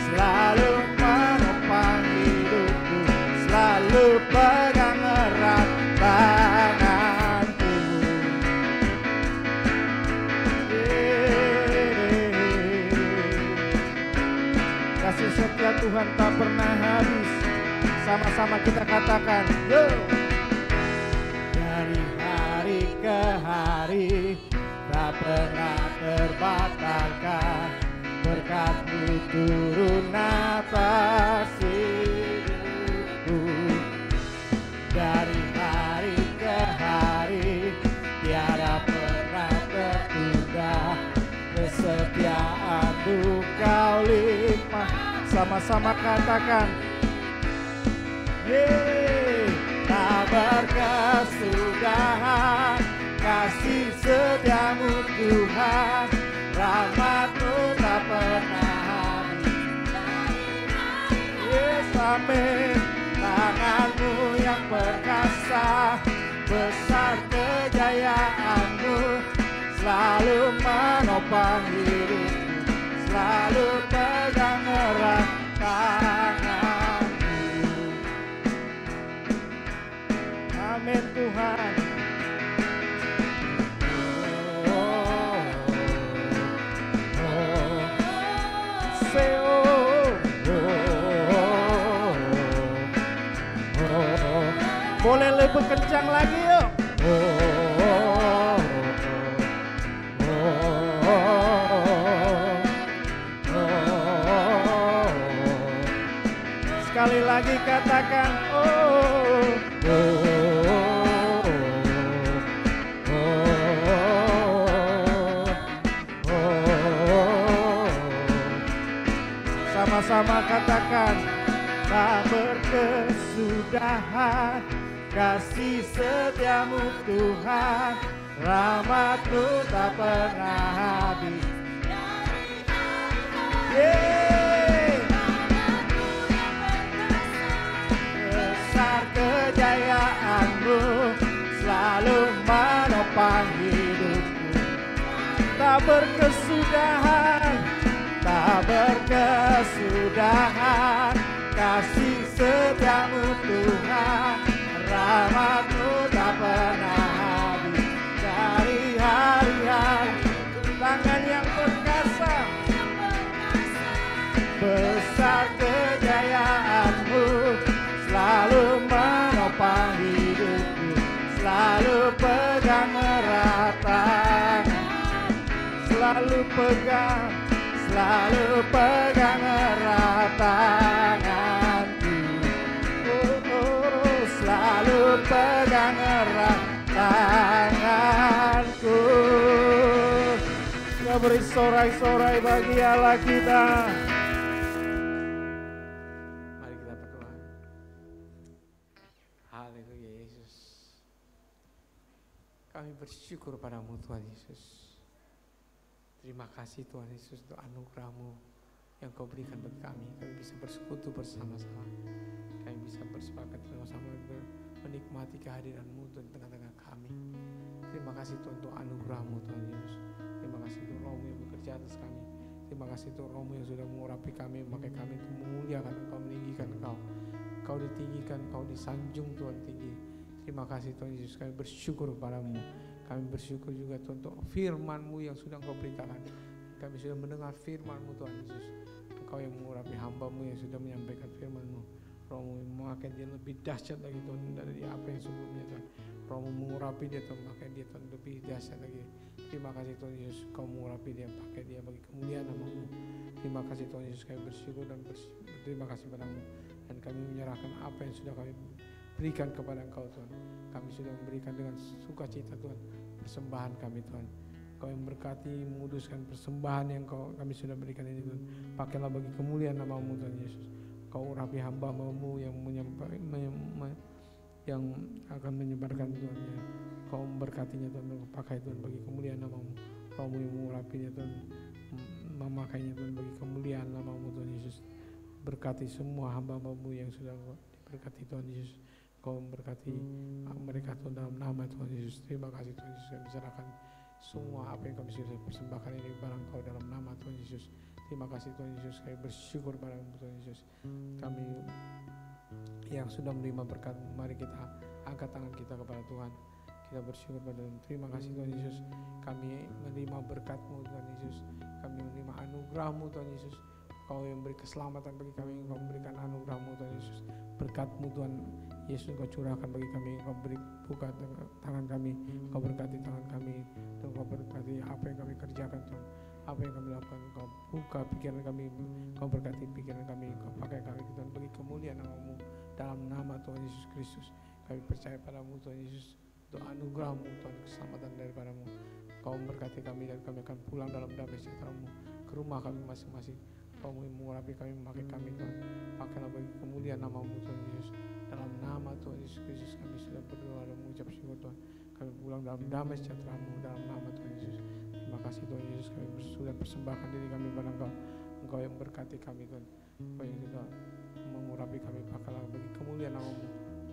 selalu menopang hidupku, selalu pegang erat tanganku. Kasih setia Tuhan tak pernah habis. Sama-sama kita katakan, yo. Dari hari ke hari tak pernah terbatalkan, berkat-Mu turun atas hidupku. Dari hari ke hari tiada pernah tertunda, kesetiaan-Mu Kau limpah. Sama-sama katakan, tak berkesudahan kasih setiamu Tuhan, rahmat-Mu tak pernah habis. Yes, amin. Tangan-Mu yang perkasa, besar kejayaan-Mu, selalu menopang hidupku, selalu pegang erat tangan-Mu. Amin Tuhan. Boleh lebih kencang lagi yuk. Sekali lagi katakan, Sama-sama katakan, tak berkesudahan kasih setiamu Tuhan, rahmat-Mu tak pernah habis. Besar kejayaan-Mu selalu menopang hidupku. Tak berkesudahan, tak berkesudahan kasih setiamu Tuhan, rahmat-Mu tak pernah habis. Dari hari-hari tangan yang perkasa, besar kejayaan-Mu selalu menopang hidupku. Selalu pegang erat tangan, selalu pegang erat tanganku. Selalu pegang erat tanganku. Kita beri sorai-sorai bagi Allah kita. Mari kita berdoa. Haleluya Yesus. Kami bersyukur padamu Tuhan Yesus. Terima kasih Tuhan Yesus untuk anugerah-Mu yang Kau berikan bagi kami. Kami bisa bersekutu bersama-sama. Kami bisa bersepakat bersama-sama menikmati kehadiran-Mu di tengah-tengah kami. Terima kasih Tuhan untuk anugerah-Mu Tuhan Yesus. Terima kasih untuk Roh-Mu yang bekerja atas kami. Terima kasih untuk Roh-Mu yang sudah mengurapi kami, memakai kami untuk memuliakan Engkau, meninggikan Engkau. Engkau ditinggikan, Engkau disanjung Tuhan tinggi. Terima kasih Tuhan Yesus, kami bersyukur padamu. Kami bersyukur juga Tuhan untuk firman-Mu yang sudah Engkau beritakan. Kami sudah mendengar firman-Mu Tuhan Yesus. Engkau yang mengurapi hamba-Mu yang sudah menyampaikan firman-Mu. Roh-Mu memakai dia lebih dahsyat lagi Tuhan dari apa yang sebelumnya Tuhan. Roh-Mu mengurapi dia Tuhan, memakai dia Tuhan lebih dahsyat lagi. Terima kasih Tuhan Yesus, Kau mengurapi dia, pakai dia bagi kemuliaan nama-Mu. Terima kasih Tuhan Yesus, kami bersyukur dan berterima kasih padamu. Dan kami menyerahkan apa yang sudah kami berikan kepada Engkau Tuhan. Kami sudah memberikan dengan sukacita Tuhan persembahan kami Tuhan. Kau yang berkati menguduskan persembahan yang kami sudah berikan ini Tuhan. Pakailah bagi kemuliaan nama-Mu Tuhan Yesus. Kau urapi hamba-Mu yang yang akan menyebarkan Tuhan ya. Kau memberkatinya Tuhan, pakai Tuhan bagi kemuliaan nama-Mu. Kau-Mu yang mengurapinya Tuhan, memakainya Tuhan bagi kemuliaan nama-Mu Tuhan Yesus. Berkati semua hamba-Mu yang sudah diberkati Tuhan Yesus. Kau memberkati mereka Tuhan dalam nama Tuhan Yesus. Terima kasih Tuhan Yesus, kami serahkan semua apa yang kami sudah persembahkan ini kepada Engkau dalam nama Tuhan Yesus. Terima kasih Tuhan Yesus, kami bersyukur padamu Tuhan Yesus. Kami yang sudah menerima berkat, mari kita angkat tangan kita kepada Tuhan. Kita bersyukur padamu. Terima kasih Tuhan Yesus, kami menerima berkat-Mu Tuhan Yesus. Kami menerima anugerah-Mu Tuhan Yesus. Kau yang beri keselamatan bagi kami, Kau memberikan anugerah-Mu Tuhan Yesus. Berkat-Mu Tuhan Yesus Kau curahkan bagi kami, Kau beri buka tangan kami, Kau berkati tangan kami, dan Kau berkati apa yang kami kerjakan Tuhan. Apa yang kami lakukan, Kau buka pikiran kami, Kau berkati pikiran kami, Kau pakai kami Tuhan bagi kemuliaan nama-Mu dalam nama Tuhan Yesus Kristus. Kami percaya padamu Tuhan Yesus, untuk anugerah-Mu Tuhan, keselamatan daripadamu. Kau memberkati kami dan kami akan pulang dalam damai sejahtera-Mu ke rumah kami masing-masing. Kau mengurapi kami, memakai kami Tuhan. Pakailah bagi kemuliaan nama-Mu Tuhan Yesus. Dalam nama Tuhan Yesus Kristus kami sudah berdoa dan mengucap syukur Tuhan. Kami pulang dalam damai sejahtera-Mu dalam nama Tuhan Yesus. Terima kasih Tuhan Yesus, kami sudah persembahkan diri kami kepada Engkau. Engkau yang berkati kami Tuhan. Engkau yang sudah mengurapi kami, pakailah bagi kemuliaan nama-Mu.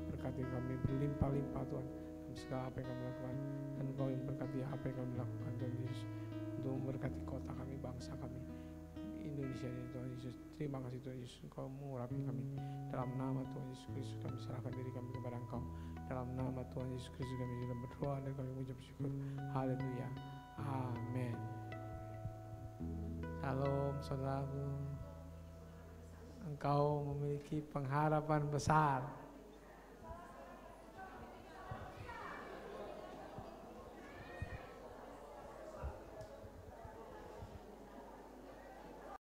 Berkati kami berlimpah-limpah Tuhan dalam segala apa yang kami lakukan. Dan Engkau yang berkati apa yang kami lakukan Tuhan Yesus. Untuk memberkati kota kami, bangsa kami, Indonesia ini Tuhan Yesus. Terima kasih Tuhan Yesus, Engkau mengurapi kami. Dalam nama Tuhan Yesus Kristus kami serahkan diri kami kepada Engkau. Dalam nama Tuhan Yesus Kristus kami sudah berdoa dan kami mengucap syukur. Haleluya. Amin. Shalom saudaraku. Engkau memiliki pengharapan besar.